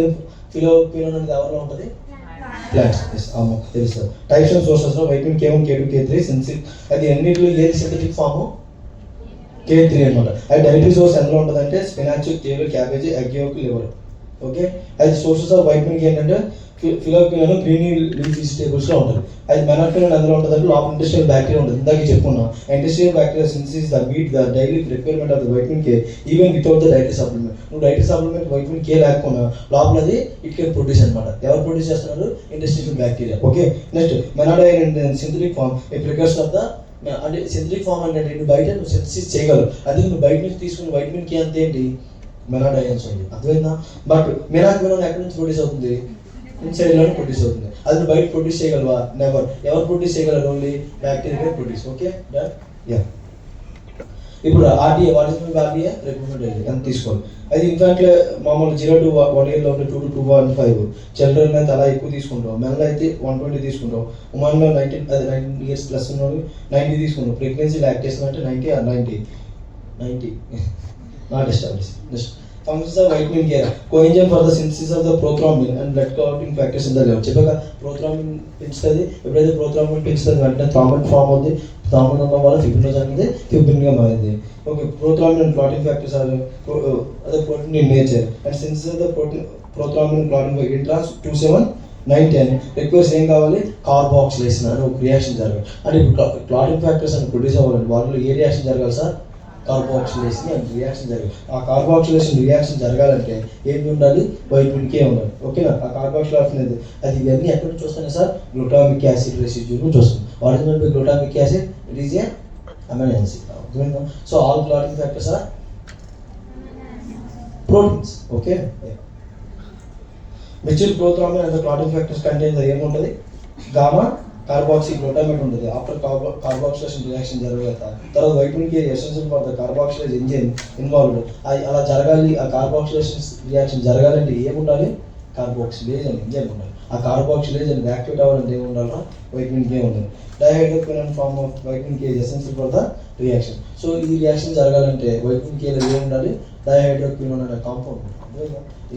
ఫిలోక్వినోన్ అనేది ఎవరిలో ఉంటుంది? ప్లాంట్స్. తెలుసు. టైప్స్ ఆఫ్ సోర్సెస్లో vitamin K1, K2, K3 synthetic. అది అన్నింటిలో ఏది సింథటిక్ ఫాము? K3 అనమాట. అది డైటరీ సోర్స్ ఎందులో ఉంటుంది అంటే spinach, kale, cabbage, egg yolk, liver. Okay, అది సోర్సెస్ ఆఫ్ వైటమిన్ కే ఏంటంటే ఫిలోక్వినోన్ గ్రీన్ లీఫ్ వెజిటేబుల్స్లో ఉంటుంది. అది మెనాక్వినోన్ అందులో ఉంటుంది అంటే లోపల ఇంటెస్టైనల్ బ్యాక్టీరియా ఉంటుంది. ఇందాక చెప్పుకున్నాం intestinal bacteria synthesis the meet the daily requirement of the vitamin K even without the dietary supplement. నువ్వు డైటరీ సప్లిమెంట్ వైటమిన్ కే లేకపోయినా లోపల అది ఇట్ కెన్ ప్రొడ్యూస్ అనమాట. ఎవరు ప్రొడ్యూస్ చేస్తున్నారు? Intestinal bacteria. Okay, next menadione synthetic form a precursor of the అంటే synthetic form అంటే నువ్వు బయట నువ్వు సింథసిస్ చేయగలవు. అదే నువ్వు బయట నుంచి తీసుకున్న వైటమిన్ కే అంత ఏంటి? మెలాడైన్స్ ఉంది, అర్థమైందా? బట్ మెలాక్వినోన్ ఎక్కడి నుంచి ప్రొడ్యూస్ అవుతుంది? ఇన్సైడ్ లో ప్రొడ్యూస్ అవుతుంది. అది బయట ప్రొడ్యూస్ చేయగలవా? నెవర్. ఎవరు ప్రొడ్యూస్ చేయగలరు? Only bacteria produce. Okay done. Yeah. ఇప్పుడు RDA, what is RDA? Recruitment age ఎంత తీసుకోవాలి? అది ఇన్ఫాక్ట్ మామూలు 0 to 1 year లో ఉంటే 2 to 2.5. చిల్డ్రన్ అయితే అలా ఎక్కువ తీసుకుంటాం. మెన్లో అయితే 120 తీసుకుంటాం. ఉమెన్లో 19 years ప్లస్ ఉన్న 90 తీసుకుంటాం. ప్రెగ్నెన్సీ లాక్టేషన్ అంటే 90 or 90 not establish. Next functions of vitamin K, coenzyme for the synthesis of the prothrombin and blood clotting factors in the liver. చెప్పగా ప్రోథ్రాంబిన్ పెంచుతుంది. ఎప్పుడైతే ప్రోథ్రాంబిన్ పెంచుతుంది వెంటనే థ్రాంబిన్ ఫామ్ అవుతుంది. థ్రాంబిన్ ఉండడం వల్ల ఫిబ్రినోజన్ అనేది ఫిబ్రిన్గా మారింది. Okay, prothrombin and clotting factors are అదే protein in nature and synthesis of the prothrombin clotting ఇంట్రాన్స్ 2, 7, 9, 10 రిక్వెస్ట్ ఏం కావాలి? కార్బాక్సిలేషన్ అని ఒక రియాక్షన్ జరగాలి. అంటే ఇప్పుడు క్లాటింగ్ ఫ్యాక్టర్స్ అని ప్రొడ్యూస్ అవ్వాలండి. వాటిలో ఏ రియాక్షన్ జరగాలి సార్? కార్బాక్సిలేషన్ అండ్ రియాక్షన్ జరగాలి. ఆ కార్బాక్సిలేషన్ రియాక్షన్ జరగాలంటే ఏమి ఉండాలి? వైటమిన్ కే ఉండాలి. ఓకేనా? ఆ కార్బాక్సిలేషన్ అనేది అది ఇవన్నీ ఎక్కడ నుంచి వస్తాయి సార్? గ్లూటామిక్ యాసిడ్ రెసిడ్యూ నుంచి వస్తుంది. What is mean by glutamic acid? It is a amino acid. అర్థమైందా? So all clotting factors are proteins. Okay, mature prothrombin and the clotting factors contain ఏముంటుంది? గామా కార్బాక్సీ గ్లూటామేట్ ఉంటుంది. After carboxylation reaction జరగలేదు. తర్వాత vitamin K essential for the carboxylase enzyme involved. అలా జరగాలి. ఆ carboxylation reaction జరగాలంటే ఏముండాలి? కార్బాక్సిలేజ్ అని ఎంజైమ్ ఉండాలి. ఆ కార్బాక్సిలేజ్ అని యాక్టివేట్ అవ్వాలంటే ఏముండాలి? వైటమిన్ కే ఉండాలి. Dihydroquinone form of vitamin K essential for the reaction. So ఈ రియాక్షన్ జరగాలంటే వైటమిన్ కేలో ఏముండాలి? డైహైడ్రోక్వినోన్ అనే కాంపౌండ్ ఉంటుంది.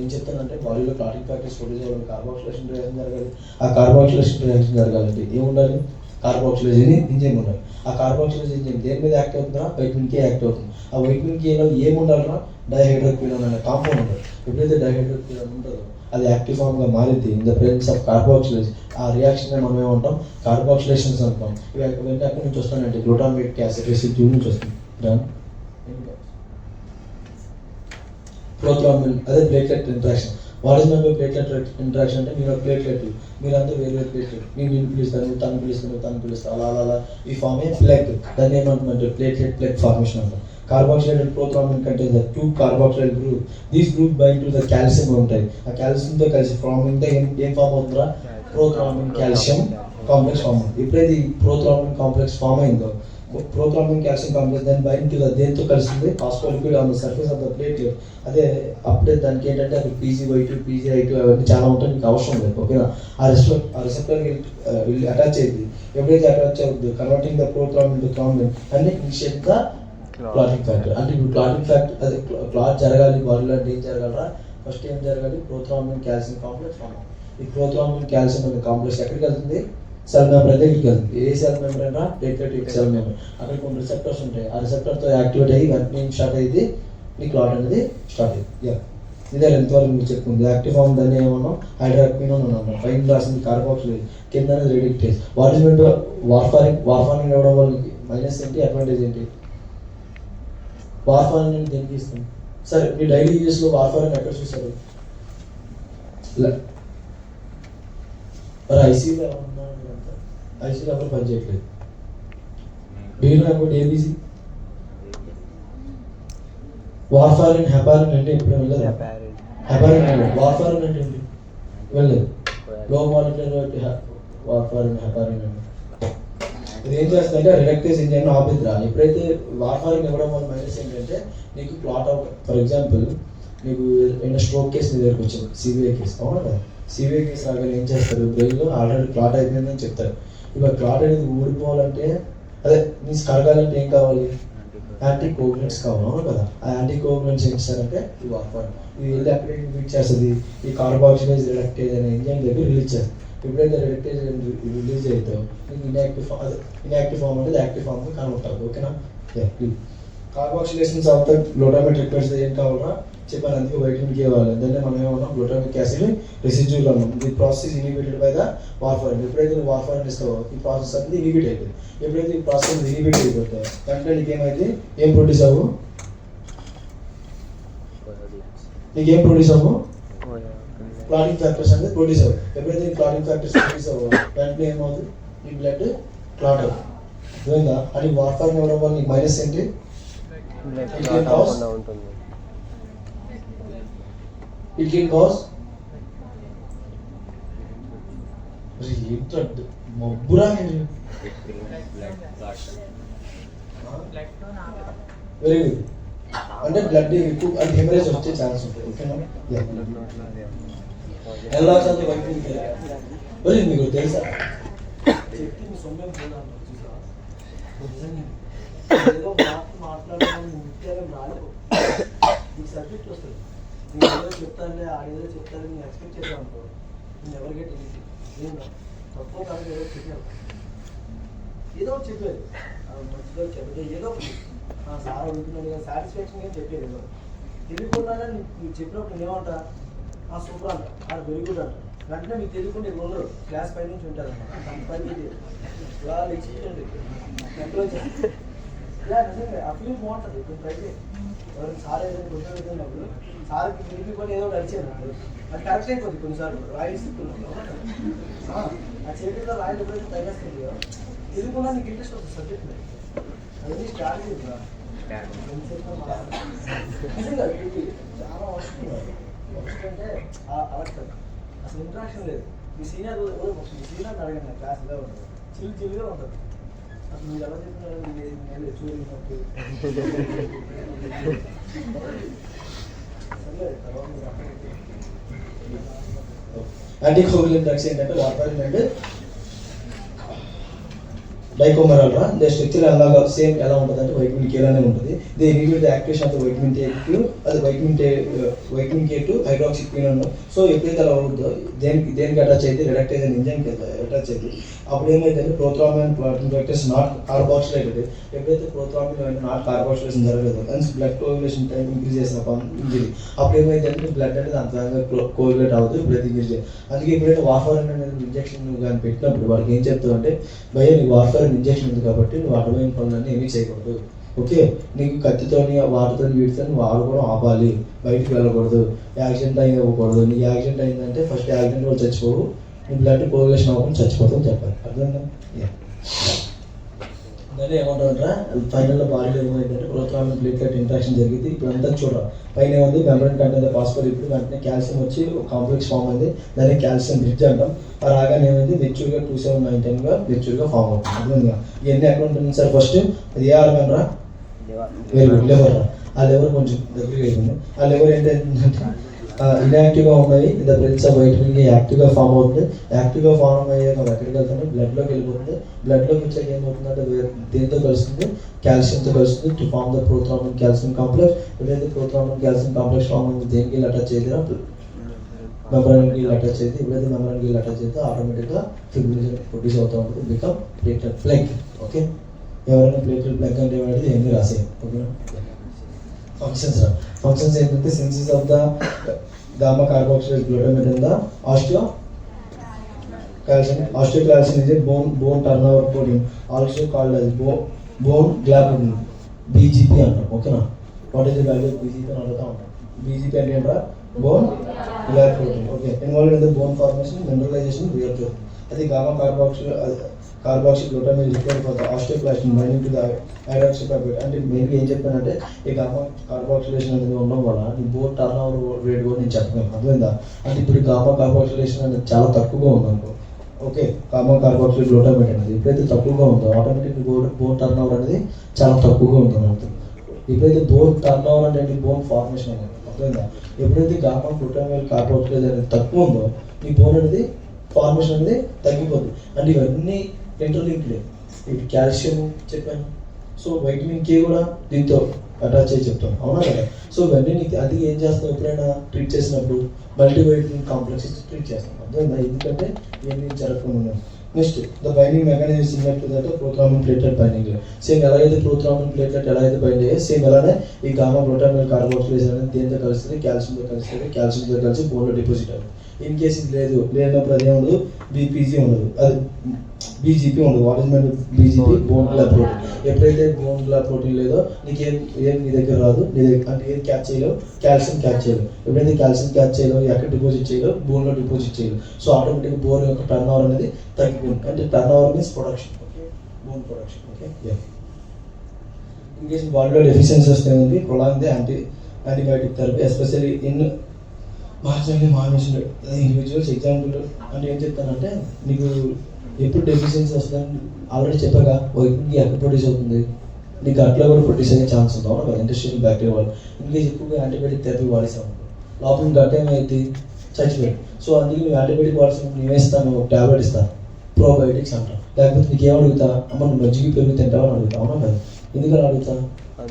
ఏం చెప్తానంటే బాడీలో క్లాటింగ్ ఫ్యాక్టర్స్ ప్రొడ్యూస్ అవ్వాలి, కార్బాక్సిలేషన్ రియాక్షన్ జరగాలి. ఆ కార్బాక్సిలేషన్ రియాక్షన్ జరగాలంటే ఏముండాలి? కార్బాక్సిలేజ్ ఎంజైమ్ ఉండాలి. ఆ కార్బాక్సిలేజ్ ఎంజైమ్ దేని మీద యాక్ట్ అవుతుందా? వైటమిన్ కే యాక్ట్ అవుతుంది. ఆ వైటమిన్ కేలో ఏముండాలన్నా? డైహైడ్రోక్వినోన్ అనే కాంపౌండ్ ఉంటుంది. ఎప్పుడైతే డైహైడ్రోక్వినోన్ ఉంటుందో అది యాక్టివ్ ఫామ్గా మారింది in the presence of carboxylase. ఆ రియాక్షన్ మనం ఏమంటాం? కార్బాక్సిలేషన్స్ అంటాం. ఇవి వెంటనే ఎక్కడి నుంచి వస్తానంటే గ్లూటామిక్ యాసిడ్ రెసిడ్యూ నుంచి వస్తుంది. ప్రోథ్రాంబిన్ అదే platelet interaction. What is my platelet interaction అంటే మీరు ప్లేట్లెట్, మీరంతా వేరే ప్లేట్లెట్, నేను పిలుస్తాను, తను పిలుస్తాను, అలా అలా ఈ ఫామ్ ఏ ప్లెగ్. దాన్ని ఏమంటుందంటే ప్లేట్లెట్ ప్లెగ్ ఫార్మేషన్ అంటాం. Carboxylated prothrombin contains the 2 carboxylate group. These group bind to the calcium ఉంటాయి. ఆ కాల్షియంతో కలిసి ఫార్మింగ్ ద ఏం ఫామ్ అవుతుందా? ప్రోథ్రాంబిన్ కాల్షియం కాంప్లెక్స్ ఫామ్ అవుతుంది. ఎప్పుడైతే ఈ ప్రోథ్రాంబిన్ కాంప్లెక్స్ ఫామ్ అయిందో ప్రోథ్రాంబిన్ కాల్షియం కాంప్లెక్స్ దాన్ని బైండ్ టు ద దేంతో కలిసింది? Phospholipid on the surface of the platelet. అదే అప్పుడే దానికి ఏంటంటే అది PGY2 PGI2 అవన్నీ చాలా ఉంటాయి, మీకు అవసరం లేదు. ఓకేనా? ఆ రిసెప్టర్కి అటాచ్ అయ్యింది. ఎప్పుడైతే అటాచ్ అవుతుంది converting the prothrombin to thrombin and initiate the clotting factor. అంటే ఇప్పుడు క్లాటింగ్ ఫ్యాక్టర్ అదే క్లాట్ జరగాలి బాడీలో అంటే ఏం జరగాలరా? ఫస్ట్ ఏం జరగాలి? Prothrombin calcium complex form. ఈ ప్రోథ్రాంబిన్ కాల్షియం అనే కాంప్లెక్స్ ఎక్కడికి వెళ్తుంది? సెల్ మెంబ్రేన్ దగ్గరికి వెళ్తుంది. ఏ సెల్ మెంబ్రేన్ రా? Platelet cell membrane. అక్కడ కొన్ని రిసెప్టర్స్ ఉంటాయి. ఆ రిసెప్టర్తో యాక్టివేట్ అయ్యి వెంటనే స్టార్ట్ అయ్యింది ఈ క్లాట్ అనేది స్టార్ట్ అయ్యింది. యా, ఇదే ఎంతవరకు మీకు చెప్పుకుంది. యాక్టివ్ ఫామ్ దాన్ని ఏమన్నాం? హైడ్రాక్వినోన్ అని అన్నాం. పైన రాసింది కార్బాక్సిలేజ్, కింద అనేది రెడిక్టేజ్. వాట్ ఇస్ మీన్ వార్ఫారిన్ ఇవ్వడం వల్ల మైనస్ ఏంటి, అడ్వాంటేజ్ ఏంటి? వార్ఫారిన్ అని దేనికి ఇస్తాం? సరే, మీ డైలీ యూజెస్లో వార్ఫారిన్ ఎక్కడ చూసారు? మరి ఐసీయూలో ఐసీయూలో ఎవరు పనిచేయట్లేదు. డీలో అబౌట్ ఏబీసీ వార్ఫారిన్ హెపారిన్ అంటే ఇప్పుడు వెళ్ళదు. హెపారిన్ వెళ్ళదు. వార్ఫారిన్ అంటే ఏంటి? వెళ్ళదు. లో మాలిక్యులర్ వార్ఫారిన్ హెపారిన్ అంటే ఇది ఏం చేస్తుందంటే రిడక్టేజ్ ఎంజైమ్ ఆపిద్రా. ఎప్పుడైతే వార్ఫారిన్ ఇవ్వడం వల్ల మైనస్ ఏంటంటే నీకు క్లాట్ అవుట్. ఫర్ ఎగ్జాంపుల్ నీకు ఏమైనా స్ట్రోక్ కేసు నీ దగ్గరకు వచ్చింది, సివిఐ కేసు, అవునా కదా? సివిఐ కేసు రాగానే ఏం చేస్తారు? బ్రెయిన్లో ఆల్రెడీ క్లాట్ అయిపోయిందని చెప్తారు. ఇవాళ క్లాట్ అనేది ఊడిపోవాలంటే అదే మీన్స్ కరగాలంటే ఏం కావాలి? యాంటీ కోగులెంట్స్ కావాలి, అవును కదా? ఆ యాంటీ కోగులెంట్స్ ఏం చేస్తారంటే ఈ వార్ఫారిన్ ఇది వెళ్ళి అక్కడికి రిలీజ్ చేస్తుంది. ఈ కార్బాక్సిలేజ్ రిడక్టేజ్ అనే ఎంజైమ్ దగ్గర రిలీజ్ చేస్తుంది. ఎప్పుడైతే రిడక్టేజ్ రిలీజ్ అవుతావు నీకు ఇన్యాక్టివ్ ఫామ్ అంటే యాక్టివ్ ఫామ్గా కన్వర్ట్ అవుతుంది. ఓకేనా? కార్బాక్సిలేషన్స్ ఆఫ్ ద గ్లూటామేట్ రిక్వైర్స్ ఏం కావాలరా? చెప్పాను, అందుకే వైటమిన్ కే కావాలి. దాన్ని మనం ఏమన్నాం? గ్లూటామిక్ యాసిడ్ రెసిడ్యూల్ అన్నాం. ఈ ప్రాసెస్ ఇనిబిటెడ్ బై ద వార్ఫారిన్. ఎప్పుడైతే నువ్వు వార్ఫారిన్ ఇస్తావో ఈ ప్రాసెస్ అనేది ఇనిబిట్ అయిపోయింది. ఎప్పుడైతే ఈ ప్రాసెస్ ఇనిబిట్ అయిపోతావు వెంటనే నీకేమైతే ఏం ప్రొడ్యూస్ అవ్వు? నీకేం ప్రొడ్యూస్ అవ్వు? క్లాటింగ్ ఫ్యాక్టర్స్ అనేది ప్రొడ్యూస్ అవ్వవు. ఎప్పుడైతే క్లాటింగ్ ఫ్యాక్టర్స్ ప్రొడ్యూస్ అవ్వవు వెంటనే ఏమవుతుంది? నీ బ్లడ్ క్లాట్ అవుతుంది. అర్థమైందా? అని వార్ఫారిన్ ఇవ్వడం వల్ల నీకు మైనస్ ఏంటి? It can cause మబ్బురా మీరు. Very good. అంటే బ్లడ్ ఎక్కువ అంటే హెమరేజ్ వచ్చే ఛాన్స్ ఉంటుంది. ఓకేనా? ఎలా చదివి వైద్యుడికి వెరీ మీకు తెలుసా చెప్తే మీ సొమ్మే ఏదో మాట్లాడడం ముఖ్యంగా రాలేదు. నీకు సబ్జెక్ట్ వస్తుంది. నేను ఏదో చెప్తానులే ఆడేదో చెప్తాను నేను ఎక్స్పెక్ట్ చేద్దాం అనుకో నేను ఎవరికే తెలియదు. నేను తక్కువ కాదు ఏదో చెప్పాను, ఏదో ఒకటి చెప్పేది మంచిగా చెప్పే ఏదో సార్ అడుగుతున్నాడు కానీ సాటిస్ఫాక్షన్ ఏం చెప్పేది ఏదో తెలియకుండా నువ్వు చెప్పినప్పుడు నేనేమంటా సూపర్ అంట వెరీ గుడ్ అంట. వెంటనే మీకు తెలియకుండా ఇక్కడ ఉండరు క్లాస్ పై నుంచి ఉంటారు అన్నమాట. పని ఇలా ఎక్స్పీరియన్స్ ఇలా నిజంగా ఆ ఫీల్ బాగుంటుంది. ఇప్పుడు ట్రై ఎవరైనా సార్ ఏదైనా క్వశ్చన్ అడుగుతున్నప్పుడు సార్కి తెలియకుండా ఏదో నడిచేది అది కరెక్ట్ అయిపోతుంది. కొన్నిసార్లు రాయిస్ ఆ చేతిలో రాయలు ఎప్పుడైతే తగ్గేస్తుంది తెలియకుండా నీకు ఇంట్రెస్ట్ వస్తుంది సబ్జెక్ట్ మీద. అది స్ట్రాటజీ నిజంగా చాలా వస్తుంది. అంటే అలా అసలు ఇంట్రాక్షన్ లేదు. మీ సీనియర్ అడగండి క్లాస్ ఇలా ఉంటుంది చిల్లుగా ఉంటుంది. అసలు మీరు ఎలా చెప్తున్నారు చూడకపోతే యాంటీకోగులెంట్ డ్రగ్స్ ఏంటంటే వార్ఫారిన్ అండ్ డైకోమరాల్ రా దే స్ట్రక్చర్ అలాగా సేమ్ ఎలా ఉంటుంది అంటే వైటమిన్ కే లానే ఉంటుంది. They inhibit the activation of the vitamin K అది వైటమిన్ కే టు హైడ్రాక్సిక్వినోన్. సో ఎప్పుడైతే అలా అవుతుందో దేనికి అటాచ్ అయితే రిడక్టేజ్ అని ఎంజైమ్కి అటాచ్ అయితే అప్పుడు ఏమైందంటే ప్రోథ్రామిన్ ఫ్యాక్టర్స్ నాట్ కార్బాక్సిలేటెడ్. ఎప్పుడైతే ప్రోథ్రామిన్ నాట్ కార్బాక్సిలేషన్ జరగలేదు and blood coagulation time increase చేసిన ఇంజరీ అప్పుడు ఏమైందంటే బ్లడ్ అనేది అంతగా కోయాగులేట్ అవ్వదు. ఇప్పుడైతే ఇంక్రీజ్ చేయాలి. అందుకే ఎప్పుడైతే వార్ఫారిన్ అనేది ఇంజెక్షన్ కానీ పెట్టినప్పుడు వాడికి ఏం చెప్తావు అంటే భయ నీకు వార్ఫారిన్ ఇంజెక్షన్ ఉంది కాబట్టి నువ్వు అడ్డమైన పనులన్నీ ఏమీ చేయకూడదు. ఓకే నీకు కత్తితోని వాటితో వీటితో వాడుకోవడం ఆపాలి, బయటికి వెళ్ళకూడదు, యాక్సిడెంట్ అవ్వకూడదు. నీకు యాక్సిడెంట్ అయిందంటే ఫస్ట్ యాక్సిడెంట్ కూడా చచ్చిపోవు, నీ బ్లడ్ కోయాగులేషన్ అవ్వకుండా చచ్చిపోతావు చెప్పాలి. అర్థమైందా? దాన్ని ఏమంటారంటే ఫైనల్లో బాడీలో ఏమైందంటే ప్రోథ్రామిన్ ప్లేట్లెట్ ఇంట్రాక్షన్ జరిగింది. ఇప్పుడు అంతా చూడరా పైన ఏముంది మెమ్బ్రేన్ కంటెంట్ ఫాస్ఫర్. ఇప్పుడు వెంటనే కాల్షియం వచ్చి ఒక కాంప్లెక్స్ ఫామ్ అయింది. దాన్ని కాల్షియం బ్రిడ్జ్ అంటాం. ఆ రాగానే ఏమైంది మెచ్యూర్గా 2719గా మెచ్యూర్గా ఫామ్ అవుతుంది. అర్థమైందిగా? ఇవన్నీ ఎక్కడ ఉంటుంది సార్? ఫస్ట్ అది ఏ ఆర్గన్ రా? వెరీ గుడ్, లివర్ రా. ఆ లివర్ కొంచెం దగ్గరికి అయిపోయింది. ఆ లివర్ ఏంటంటే ఇన్యాక్టివ్గా ఉన్నాయి. In the presence of vitamin కే యాక్టివ్గా ఫామ్ అవుతుంది. యాక్టివ్గా ఫామ్ అయ్యాక ఎక్కడికి వెళ్తుంది? బ్లడ్లోకి వెళ్ళిపోతుంది. బ్లడ్లోకి వచ్చాక ఏమవుతుందంటే దేంతో కలుస్తుంది? కాల్షియంతో కలుస్తుంది to form the prothrombin calcium complex. ఎప్పుడైతే ప్రోథ్రామిన్ కాల్షియం కాంప్లెక్స్ ఫామ్ అయింది దేనికి అటాచ్ చేయదు? మెమ్బ్రేన్కి అటాచ్ అయితే ఎప్పుడైతే మెమ్బ్రేన్కి అటాచ్ అయితే ఆటోమేటిక్గా ఫిబ్రిలేషన్ ప్రొడ్యూస్ అవుతూ ఉంటుంది. Become plated plug. ఓకే ఎవరైనా ప్లేటెడ్ ప్లగ్ అంటే ఏమంటే ఏమీ రాసేది. ఓకేనా? ఫంక్షన్స్ ఏంటంటే synthesis of the gamma carboxylate glutamate in the osteocalcin is a bone turnover protein also called as bone Gla protein BGP అంటాం. ఓకేనా? What is the value of BGP అని అడుగుతా ఉంటాం. బీజీపీ అంటే ఏంట్రా? Bone Gla protein. Okay involved in the bone formation mineralization reactive. అది gamma carboxyl glutamate required for the osteocalcin binding to the hydroxyapatite. అంటే మెయిన్గా ఏం చెప్పానంటే ఈ గామా కార్బాక్సిలేషన్ అనేది ఉండడం వల్ల నీ బోన్ టర్న్ ఓవర్ రేట్ కూడా నేను చెప్పగలను. అర్థమైందా? అంటే ఇప్పుడు గామా కార్బాక్సిలేషన్ అనేది చాలా తక్కువగా ఉందనుకో. ఓకే గామా కార్బాక్సిల్ గ్లూటామేట్ అనేది ఎప్పుడైతే తక్కువగా ఉందో ఆటోమేటిక్ బోన్ టర్న్ ఓవర్ అనేది చాలా తక్కువగా ఉంటుంది అర్థం. ఎప్పుడైతే బోన్ టర్న్ ఓవర్ అంటే బోన్ ఫార్మేషన్ అనేది అర్థమైందా? ఎప్పుడైతే గామా గ్లూటామేట్ కార్బాక్సిలేజ్ అనేది తక్కువ ఉందో నీ బోన్ అనేది ఫార్మేషన్ అనేది తగ్గిపోతుంది. అంటే ఇవన్నీ ఇంటర్లింక్డ్. ఇప్పుడు కాల్షియం చెప్పాను, సో వైటమిన్ కే కూడా దీంతో అటాచ్ చేసి చెప్తాం. అవునా కదా? సో ఇవన్నీ నీకు అది ఏం చేస్తాం ఎప్పుడైనా ట్రీట్ చేసినప్పుడు మల్టీవైటమిన్ కాంప్లెక్స్ ట్రీట్ చేస్తాం. అర్థమైందా? ఎందుకంటే ఇవన్నీ జరగకుండా. Next the binding mechanism similar to that prothrombin platelet binding. Same ఎలాగైతే ప్రోథ్రామిన్ ప్లేట్లెట్ ఎలా అయితే బైండ్ అయ్యాయి సేమ్ అలానే ఈ గామా గ్లూటామైన్ కార్బాక్సిలేజ్ అనేది దేంతో కలుస్తుంది? కాల్షియంతో కలుస్తుంది. కాల్షియంతో కలిసి బోన్లో డిపాజిట్ అవుతుంది. ఇన్ కేసు ఇది లేనప్పుడు అదే ఉండదు, బీపీజీ ఉండదు, అది బీజీపీ ఉండదు. What is mean BGP? Bone Gla protein. ఎప్పుడైతే బోన్ గ్లాబ్ ప్రోటీన్ లేదో నీకు ఏం నీ దగ్గర రాదు. నీ దగ్గర అంటే ఏం క్యాచ్ చేయలేవు? కాల్షియం క్యాచ్ చేయలేవు. ఎప్పుడైతే కాల్షియం క్యాచ్ చేయలేవు ఎక్కడ డిపాజిట్ చేయలేవు? బోన్లో డిపాజిట్ చేయలేవు. సో ఆటోమేటిక్గా బోన్ యొక్క టర్న్ ఓవర్ అనేది తగ్గిపోతుంది. అంటే turn over means production. Okay bone production. Okay in case బాడీలో డెఫిషియన్సీ వస్తే ఉంది prolong the antibiotic therapy especially in మార్చండి మానేసిన ఇండివిజువల్స్ ఎగ్జాంపుల్ అంటే ఏం చెప్తానంటే నీకు ఎప్పుడు డెఫిషియన్సీ వస్తుందని ఆల్రెడీ చెప్పాక వైట్కి ఎక్కడ ప్రొడ్యూస్ అవుతుంది, నీకు అట్లా కూడా ప్రొడ్యూస్ అయ్యే ఛాన్స్ ఉంది అవునా కదా. ఇండస్ట్రియల్ బ్యాక్టీరియా వాళ్ళు ఇంకేజ్ ఎక్కువగా యాంటీబయాటిక్ థెరపీ వాడేసాం లోపల గట్ ఏమైతే చచ్చిపోయాడు. సో అందుకే నువ్వు యాంటీబయాటిక్ వాడాల్సిన నేను ఇస్తాను, ఒక ట్యాబ్లెట్ ఇస్తాను, ప్రోబయోటిక్స్ అంటాం. లేకపోతే నీకు ఏమడుగుతా, అమ్మ నువ్వు మజ్జిగ పెరుగు తింటావని అడుగుతా అవునా కదా. ఎందుకని అడుగుతా,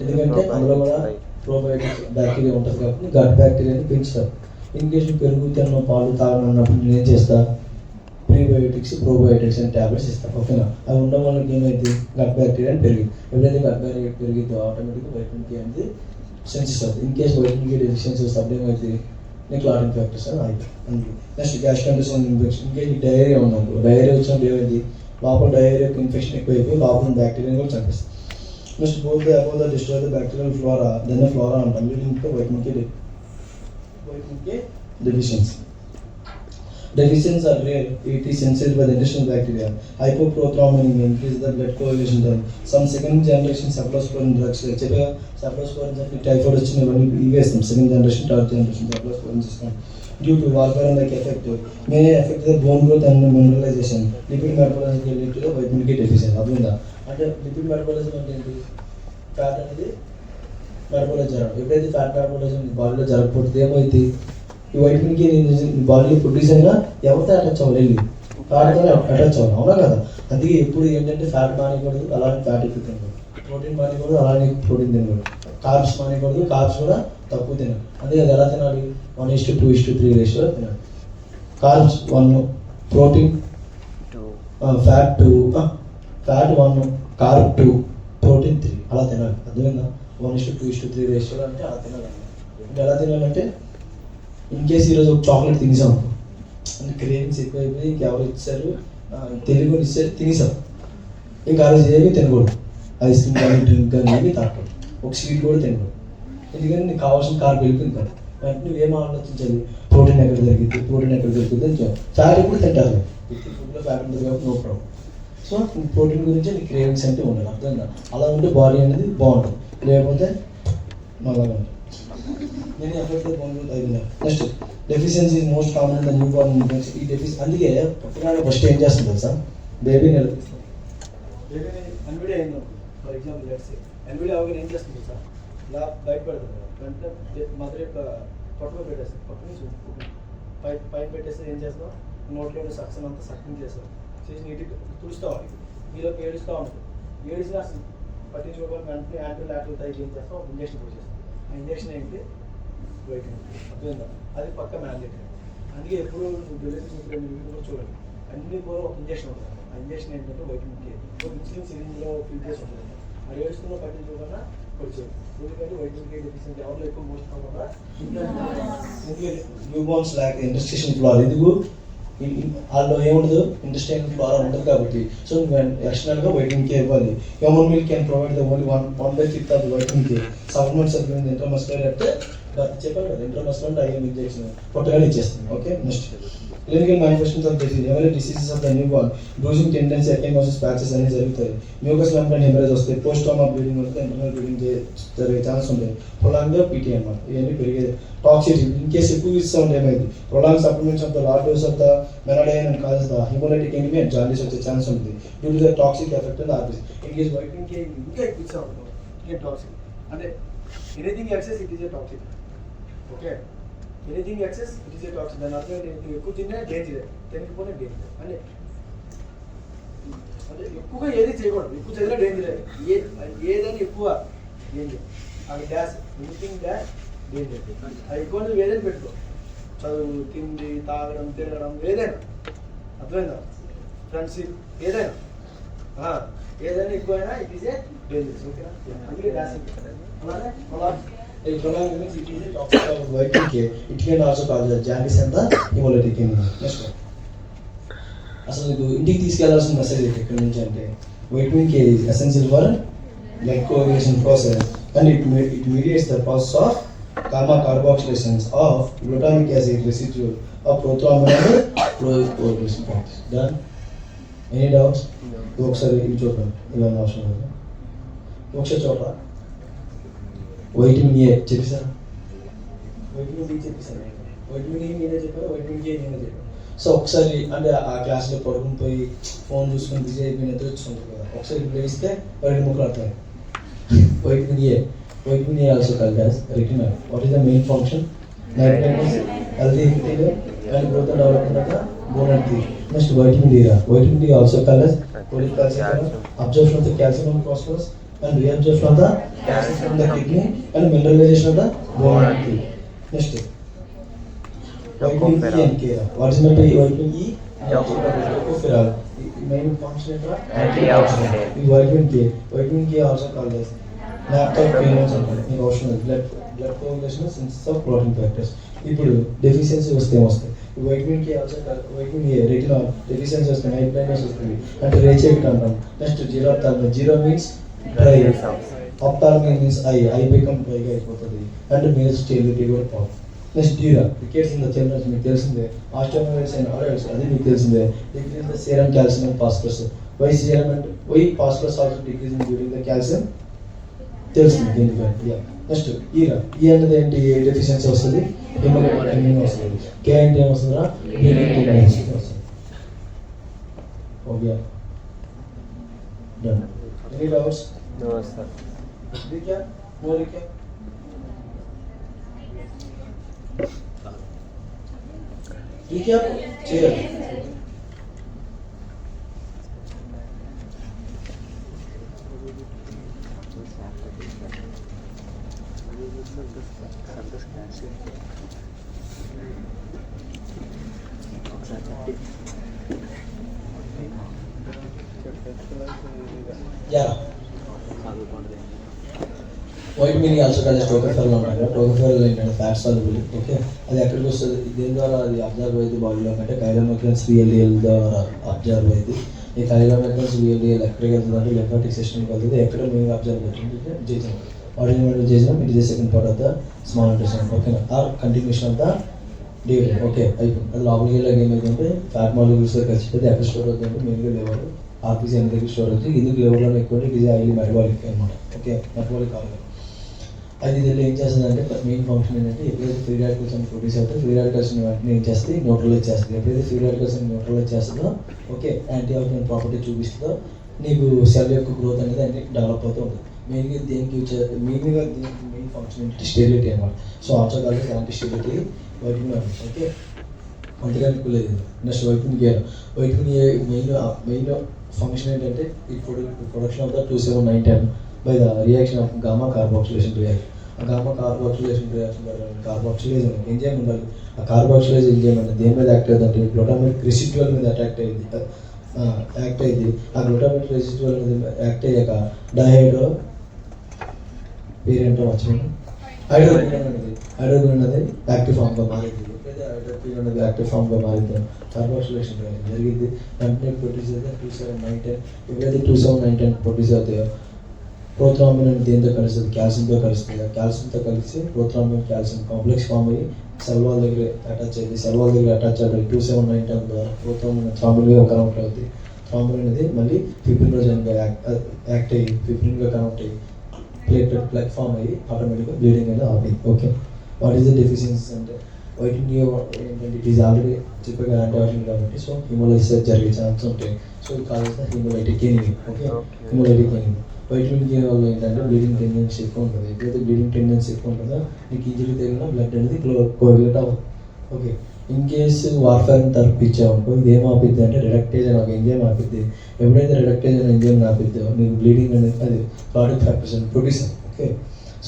ఎందుకంటే అందులో కూడా ప్రోబయోటిక్స్ బ్యాక్టీరియా ఉంటుంది కాబట్టి గట్ బ్యాక్టీరియాని పెంచుతారు. ఇన్ కేసు పెరుగు తిన్న పాలు తాగనన్నప్పుడు నేను ఏం చేస్తా, ప్రీబయోటిక్స్ ప్రోబయోటిక్స్ అని ట్యాబ్లెట్స్ ఇస్తాను ఓకేనా. అవి ఉండడం వల్ల ఏమైంది, గట్ బ్యాక్టీరియా అని పెరిగింది. ఎప్పుడైతే గట్ బ్యాక్టీరియా పెరిగిద్దో ఆటోమేటిక్గా వైటమిన్ కే అనేది సెన్సిస్ అవుతుంది. In case vitamin K deficiency వస్తే అప్పుడు ఏమైంది, నీకు క్లాటింగ్ ఫ్యాక్టర్స్ అని అవుతుంది. Next gastritis infection. ఇంకేస్ నీకు డయేరియా ఉన్నప్పుడు, డయేరియా వచ్చినప్పుడు ఏమైంది, లోపల డయేరియా ఇన్ఫెక్షన్ ఎక్కువైపోయి లోపల బ్యాక్టీరియా కూడా చంపేస్తుంది. Next both above the destroy the bacterial flora, then flora అంటాం. వీటికి vitamin K deficiency. Deficiencies are rare. It is sensitive by the intestinal bacteria. Hypoprothrombonemia increases the blood coagulation time. Some second generation cephalosporin drugs like cephalosporin అంటే typhoid వచ్చిన ఇవన్నీ ఇవేస్తాం. Second generation third generation cephalosporin ఇస్తాం. Due to warfarin like effect may affect the bone growth and mineralization. Lipid metabolism can lead to the vitamin K deficiency. అర్థమైందా అంటే lipid metabolism అంటే ఏంటి, fat అనేది మెటబాలిజం జరగదు. ఎప్పుడైతే ఫ్యాట్ మెటబాలిజం బాడీలో జరగకపోతే ఏమైంది, ఈ వైటమిన్ కే బాడీలో ప్రొడ్యూస్ అయినా ఎవరితో అటాచ్ అవ్వాలి, వెళ్ళి ఫ్యాట్తో అటాచ్ అవ్వాలి అవునా కదా. అందుకే ఎప్పుడు ఏంటంటే ఫ్యాట్ మానేయకూడదు, అలానే ఫ్యాట్ ఎక్కువ తినకూడదు. ప్రోటీన్ మానేయకూడదు, అలానే ప్రోటీన్ తినకూడదు. కార్బ్స్ మానేయకూడదు, కార్బ్స్ కూడా తక్కువ తినాలి. అందుకే అది ఎలా తినాలి, 1:2:3 రేషియోలో తినాలి. Carbs 1, protein fat 2, fat 1, carb 2, protein 3 అలా తినాలి. అర్థమైందా, 1:2:3 రేషియోలో అంటే అలా తినాలి. ఇంకా ఎలా తినాలంటే ఇన్ కేసు ఈరోజు ఒక చాక్లెట్ తినేసాం అంటే క్రేవింగ్స్ ఎక్కువైపోయి ఇంకెవరు ఇచ్చారు తెలుగు ఇచ్చారు తినేసాం, ఇంకా ఆ రోజు ఏమీ తినకూడదు. ఐస్ క్రీమ్ కానీ డ్రింక్ కానీ ఏమీ తాకూడదు, ఒక స్వీట్ కూడా తినకూడదు. ఎందుకంటే నీకు కావాల్సిన కార్బ్ వెళ్ళిపోయింది కదా. వెంటనే నువ్వేం ఆలోచించాలి, ప్రోటీన్ ఎక్కడ దొరికింది, ప్రోటీన్ ఎక్కడ దొరికింది అని ఫ్యాట్ ఎప్పుడు తింటారు, ఫుడ్లో ఫ్యాట్ ఉంటుంది కాబట్టి నో ప్రాబ్లం. సో ప్రోటీన్ గురించి నీకు క్రేవింగ్స్ అంటే ఉండాలి. అర్థంగా అలా ఉంటే బాడీ అనేది బాగుంటుంది, లేకపోతే మళ్ళా ఉంటుంది. నేను ఎఫెక్ట్ అయిపోయినా. Next deficiency is most common in the newborn infants. ఈ అందుకే పుట్టినాడు ఫస్ట్ ఏం చేస్తుంది తెలుసా, బేబీని ఎన్విడి అయింది ఫర్ ఎగ్జాంపుల్ లెట్స్ ఎన్విడి అవగానే ఏం చేస్తుంది తెలుసా, ఇలా బయటపడుతుంది కదా, వెంటనే మదర్ యొక్క పొట్టలో పెట్టేస్తుంది, పక్క నుంచి పైన పెట్టేస్తే ఏం చేస్తాం, నోట్లో సక్సన్ అంతా సక్కింగ్ చేస్తాం, చేసి నీటికి తుడుస్తాం. వాడికి మీలో ఏడుస్తూ ఉంటుంది, ఏడిసి అసలు పట్టించుకోవాలి. వెంటనే యాంటీ లాటరల్ టైప్ ఏం చేస్తాం, ఒక ఇంజక్షన్ కూడా చేస్తాం. ఆ ఇంజక్షన్ ఏంటి, వైటమిన్ అర్థమైందా, అది పక్క మ్యాండేటరీ. అందుకే ఎప్పుడు డెలివరీ కూడా చూడండి, అన్ని కూడా ఒక ఇంజక్షన్ ఉంటుంది. ఆ ఇంజక్షన్ ఏంటంటే వైటమిన్ కే. ఇన్సులిన్ సిరింజ్లో ఫిల్ చేసి ఉంటుంది, అది వేసుకున్న పట్టించుకోకుండా వచ్చేది. ఎందుకంటే వైటమిన్ కే డెఫిషియన్సీ ఎవరిలో ఎక్కువ మోస్ట్ కాకుండా newborns lack intestinal flora. ఎందుకు వాళ్ళు ఏముండదు, ఇంటెస్టైనల్ ఫ్లోరా ఉంటుంది కాబట్టి. సో ఎక్స్టర్నల్గా వైటమిన్ కే ఇవ్వాలి. Human milk can provide the only 1/5 of vitamin K. Supplements intramuscular అంటే చెప్పాను కదా, ఇంట్రామస్కులర్ అంటే ఐఎం ఇంజెక్షన్ పొట్టగానే ఇచ్చేస్తుంది. Okay. Next clinical manifestations of disease. ఏమైనా diseases of the newborn, bruising tendency, ecchymosis, patches అనేవి జరుగుతాయి. మ్యూకస్ మెంబ్రేన్ హెమరేజ్ వస్తాయి. పోస్ట్ ట్రామా బ్లీడింగ్ వస్తే ఇంటర్నల్ బ్లీడింగ్ జరిగే ఛాన్స్ ఉంటాయి. ప్రొలాంగ్గా పీటీ అన్నమాట, ఇవన్నీ పెరిగేది. టాక్సిటీ ఇన్ కేసు ఎక్కువ ఇస్తూ ఉంటే ఏమైంది, prolong supplements of the large dose of the menadione and causes the haemolytic anaemia and jaundice వచ్చే ఛాన్స్ ఉంటుంది due to the toxic effect of RBC. In case vitamin K ఇంకా ఎక్కువ ఇస్తూ ఉంటాం, ఇంకేం టాక్సిక్ అంటే anything excess it is a toxic. Okay, anything excess it is a toxic. దాని అర్థం ఏంటి, ఎక్కువ తిన్నా డేంజర్, తినకపోతే డేంజర్ అంటే అంటే ఎక్కువగా ఏది చేయకూడదు, ఎక్కువ చదివినా డేంజర్. ఏదైనా ఎక్కువ డేంజర్. అది గ్యాస్, ఎనీథింగ్ గ్యాస్ డేంజర్. అది ఎక్కువ నువ్వు ఏదైనా పెట్టుకో, చదువు, తిండి, తాగడం, తిరగడం, ఏదైనా. అర్థమైందా, ఫ్రెండ్షిప్, ఏదైనా ఏదైనా ఎక్కువైనా ఇట్ ఈస్ ఏ డేంజర్. ఓకేనా, అందుకే గ్యాస్. అలానే prolonged means it is a toxic of vitamin K. It can also cause the jaundice and the hemolytic anemia. Next one. అసలు నీకు ఇంటికి తీసుకెళ్లాల్సిన మెసేజ్ ఎక్కడి నుంచి అంటే vitamin K is essential for blood coagulation process and it mediates the process of gamma carboxylations of glutamic acid residue of prothrombin and coagulation factors. Done? Any doubts? ఒకసారి ఇవి చూద్దాం, ఇవన్నీ అవసరం లేదు. ఒకసారి చూడరా, వైటమిన్ ఏ చెప్పేసారా, వైటమిన్ డి చెప్పేసారా, వైటమిన్ E నేనే చెప్పాను, వైటమిన్ K నేనే చెప్పాను. సో ఒకసారి అంటే ఆ క్లాస్లో పడుకుని పోయి ఫోన్ చూసుకొని బిజీ అయిపోయి నిద్ర వచ్చుకుంటారు కదా, ఒకసారి ఇప్పుడు వేస్తే 2 ముక్కలు అర్థం. Vitamin A also called as retina. What is the main function? Night blindness, healthy and growth and development of the bone and teeth. Next, vitamin D. Vitamin D also called as folic calcium, absorption of the calcium and phosphorus and reabsorption of the calcium from the kidney and mineralization of the bone and teeth. Next, vitamin E and K. What is meant by vitamin E? Tocopherol. Main function is antioxidant. Vitamin K also called as naphtha phenol and emotional blood coagulation synthesis of protein factors. ఇప్పుడు deficiency వస్తే ఏమొస్తాయి? Vitamin K also vitamin A retina deficiency వస్తే night blindness వస్తుంది అంటే రేచేట్ అంటాం. Next xero means dry, ophthalmic means eye become డ్రైగా అయిపోతుంది అంటే మీన్స్ స్టెబిలిటీ కూడా పోతుంది. నెక్స్ట్ డీరా రికెట్స్ ఇన్ ద చిల్డ్రన్స్ మీకు తెలిసిందే, ఆస్టియోమైలిటిస్ అండ్ అడల్ట్స్ అది మీకు తెలిసిందే. Decrease the serum calcium and phosphorus. Why serum and why phosphorus also decrease in during the calcium తెలుస్తుంది దీనికి. నెక్స్ట్ ఈరా, ఈ అనేది ఏంటి డెఫిషియన్సీ వస్తుంది? హిమోగ్లోబిన్ వస్తుంది. కే అంటే ఏమొస్తుందా? వస్తుంది. Okay done. Any doubts?
No sir.
Recap, no recap. Recap చేయాలి. వైటమిన్ ఆల్సో కాల్డ్ టోకోఫెరల్ అంటారు. టోకోఫెరల్ ఏంటంటే ఫ్యాట్ సాల్యుబుల్. ఓకే, అది ఎక్కడికి వస్తుంది? దేని ద్వారా అది అబ్జర్వ్ అయ్యింది బాడీలో అంటే కైలోమెక్రన్స్ VLDL ద్వారా అబ్జర్వ్ అయ్యింది. ఈ కైలోమెక్రన్స్ VLDL ఎక్కడికి వెళ్తుంది అంటే లింఫాటిక్ సిస్టమ్కి వెళ్తుంది. ఎక్కడ మెయిన్గా అబ్జర్వ్ అవుతుంది? Jejunum. Ordinary jejunum, it is the second part of the small intestine. ఓకేనా, or continuation of the division. Okay అయిపోయింది. అది లోపలికి వెళ్ళాక ఏమైందంటే ఫ్యాట్ మాలిక్యూల్స్ కలిసిపోతే ఎక్కడ స్టోర్ అవుతుందంటే మెయిన్గా లివర్, ఆర్పిసి అనేది స్టోర్ అవుతుంది. ఇందుకు లివర్లో ఎక్కువ ఇట్ ఈస్ హైలీ మెటబాలిక్ అనమాట. Okay, metabolic organ. అది దీనిలో ఏం చేస్తుందంటే మెయిన్ ఫంక్షన్ ఏంటంటే ఎప్పుడైతే ఫ్రీ రాడికల్స్ అని ప్రొడ్యూస్ అవుతాయి, ఫ్రీ రాడికల్స్ వెంటనే ఏం చేస్తుంది? న్యూట్రలైజ్ చేస్తుంది. ఎప్పుడైతే ఫ్రీ రాడికల్స్ న్యూట్రలైజ్ చేస్తుందో ఓకే యాంటీ ఆక్సిడెంట్ ప్రాపర్టీ చూపిస్తుందో నీకు సెల్ యొక్క గ్రోత్ అనేది అన్ని డెవలప్ అవుతూ ఉంటుంది. మెయిన్గా దేనికి మెయిన్గా దీనికి మెయిన్ ఫంక్షన్ ఏంటి? స్టెబిలిటీ అనమాట. So also called anti stability vitamin. Okay, అంతేగాని లేదు. Next vitamin K. Vitamin A main function ఏంటంటే ఈ production of the 27910 by the reaction of gamma carboxylation reaction. ఆ gamma carboxylation reaction carboxylase enzyme ఉండాలి. ఆ carboxylase enzyme అనేది దేని మీద యాక్ట్ అవుతుంది? గ్లూటామిక్ రెసిడ్యువల్ మీద యాక్ట్ అయ్యింది. ఆ గ్లూటామిక్ రెసిడ్యువల్ మీద యాక్ట్ అయ్యాక డైహైడ్రో పేరేంటో వచ్చింది హైడ్రోజన్ అనేది యాక్టివ్ ఫామ్గా మారింది. ఎప్పుడైతే హైడ్రోజన్ అనేది యాక్టివ్ ఫామ్గా మారిందో కార్బాక్సిలేషన్ జరిగింది. వెంటనే ప్రొడ్యూస్ అయితే 27910. ఎప్పుడైతే 27910 ప్రొడ్యూస్ అవుతాయో ప్రోథ్రాంబిన్ అనేది దేంతో కలుస్తుంది? కాల్షియంతో కలుస్తుంది. కాల్షియంతో కలిసి ప్రోథ్రాంబిన్ కాల్షియం కాంప్లెక్స్ ఫామ్ అయ్యి సెల్ వాల్ దగ్గర అటాచ్ అయ్యింది. సెల్ వాల్ దగ్గర అటాచ్ అయ్యి 27910 ద్వారా ప్రోథ్రాంబిన్ థ్రాంబిన్గా కనెక్ట్ అవుతుంది. థ్రాంబిన్ అనేది మళ్ళీ ఫిబ్రినోజన్గా యాక్ట్ అయ్యి ఫిబ్రిన్గా కనెక్ట్ అయ్యి ప్లేటెడ్ ప్లగ్ ఫామ్ అయ్యి ఆటోమేటిక్గా బ్లీడింగ్ అనేది ఆపి. Okay, what is the deficiencies అంటే వైటమిన్ ఏ ఏంటంటే ఇట్ ఈస్ ఆల్రెడీ చెప్పగా యాంటీఆక్సిడెంట్ కాబట్టి సో హిమోలైసిస్ జరిగే ఛాన్స్ ఉంటాయి. సో ఇది calls haemolytic anaemia. Okay, haemolytic anaemia. Vitamin K వల్ల ఏంటంటే బ్లీడింగ్ టెండెన్సీ ఎక్కువ ఉంటుంది. ఎప్పుడైతే బ్లీడింగ్ టెండెన్సీ ఎక్కువ ఉంటుందో నీకు ఇంజరీ తగిలిన బ్లడ్ అనేది కోరిలేట్ అవ్వదు. Okay, in case warfarin therapy ఇచ్చామనుకో ఇది ఏం ఆపిద్ది అంటే రిడక్టేజ్ అని ఒక ఎంజైమ్ ఆపిద్ది. ఎప్పుడైతే రిడక్టేజ్ అనే ఎంజైమ్ ఆపిద్దో నీకు బ్లీడింగ్ అనేది అది ప్రోడక్ట్ ఫ్యాక్టర్స్ అని ప్రొడ్యూస్. ఓకే,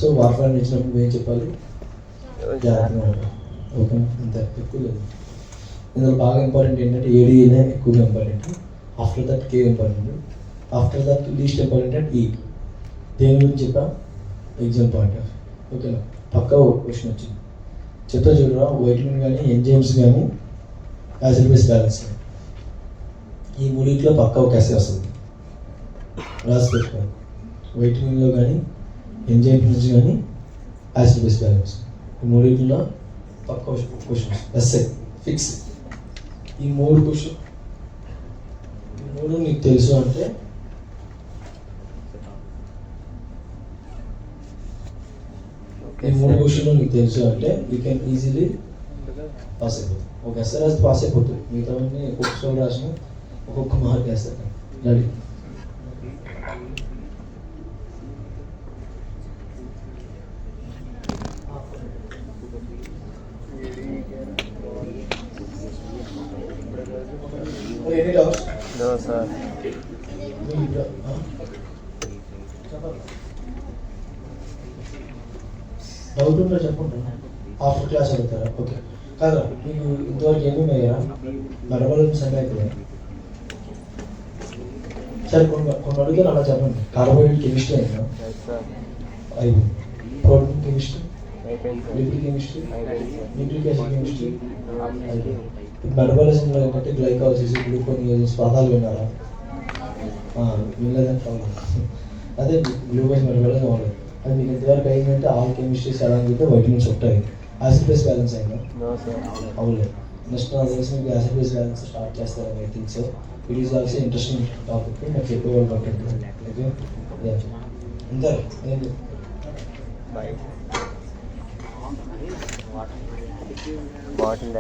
సో వార్ఫారిన్ ఇచ్చినప్పుడు ఏం చెప్పాలి? జాగ్రత్తగా ఉంటాం. ఓకే, అంతే, ఎక్కువ లేదు. ఇందులో బాగా ఇంపార్టెంట్ ఏంటంటే ఏడీఏనే ఎక్కువగా important. After that K important. After that least important అంటే ఈ. దేని గురించి చెప్పా? Exam point of. ఓకేనా, పక్కా క్వశ్చన్ వచ్చింది. చెప్తా చూడరా, వైటమిన్ కానీ ఎంజైమ్స్ కానీ యాసిడ్ బేస్ బ్యాలెన్స్ ఈ మూడింటిలో పక్కా ఒక ఎస్సే వస్తుంది. రాసి పెట్టుకోవాలి. వైటమిన్లో కానీ ఎంజైమ్స్ నుంచి కానీ యాసిడ్ బేస్ బ్యాలెన్స్ ఈ మూడింటిలో పక్కా క్వశ్చన్స్ ఎస్సే ఫిక్స్. ఈ మూడు క్వశ్చన్ ఈ మూడు నీకు తెలుసు అంటే ఈ మూడు క్వశ్చన్లు నీకు తెలుసు అంటే యూ కెన్ ఈజీలీ పాస్ అయిపోతుంది. ఒక ఎస్ఐ రాస్తే పాస్ అయిపోతుంది. మిగతావన్నీ ఒక్కొక్క స్టోర్ రాసిన ఒక్కొక్క మార్క్ వేస్తారు. Ready? Any doubts?
No sir.
Doubt ఉంటే చెప్పండి. ఆఫ్టర్ క్లాస్ అడుగుతారా? ఓకే కాదా, మీకు ఇంతవరకు ఏమేమి అయ్యారా? మెటబాలిజం సెండ్ అయిపోయాయి. సరే కొన్ని అడుగుతారు, అలా చెప్పండి. కార్బోహైడ్రేట్ కెమిస్ట్రీ అయిందా? అయిపోయింది. Protein chemistry, lipid chemistry, nucleic acid chemistry అయిపోయింది. మెటబాలిజంలో ఏంటంటే గ్లైకాలసిస్, గ్లూకోనియోసిస్ పదాలు విన్నారా? వినలేదంటే అదే గ్లూకోజ్ మెటబాలిజం అవ్వలేదు. అది మీకు ఇంతవరకు అయిందంటే ఆల్ కెమిస్ట్రీస్ ఎలా అయితే వైటమిన్స్ ఉంటాయి. యాసిడ్ బేస్ బ్యాలెన్స్ అయిందా? అవ్వలేదు. నెక్స్ట్ నాకు తెలిసి మీకు యాసిడ్ బేస్ బ్యాలెన్స్ స్టార్ట్ చేస్తారని I think so. It is also interesting topic. నాకు చెప్పేవాళ్ళు పట్టండి. ఓకే అందరు ఏంటి
బాటిల్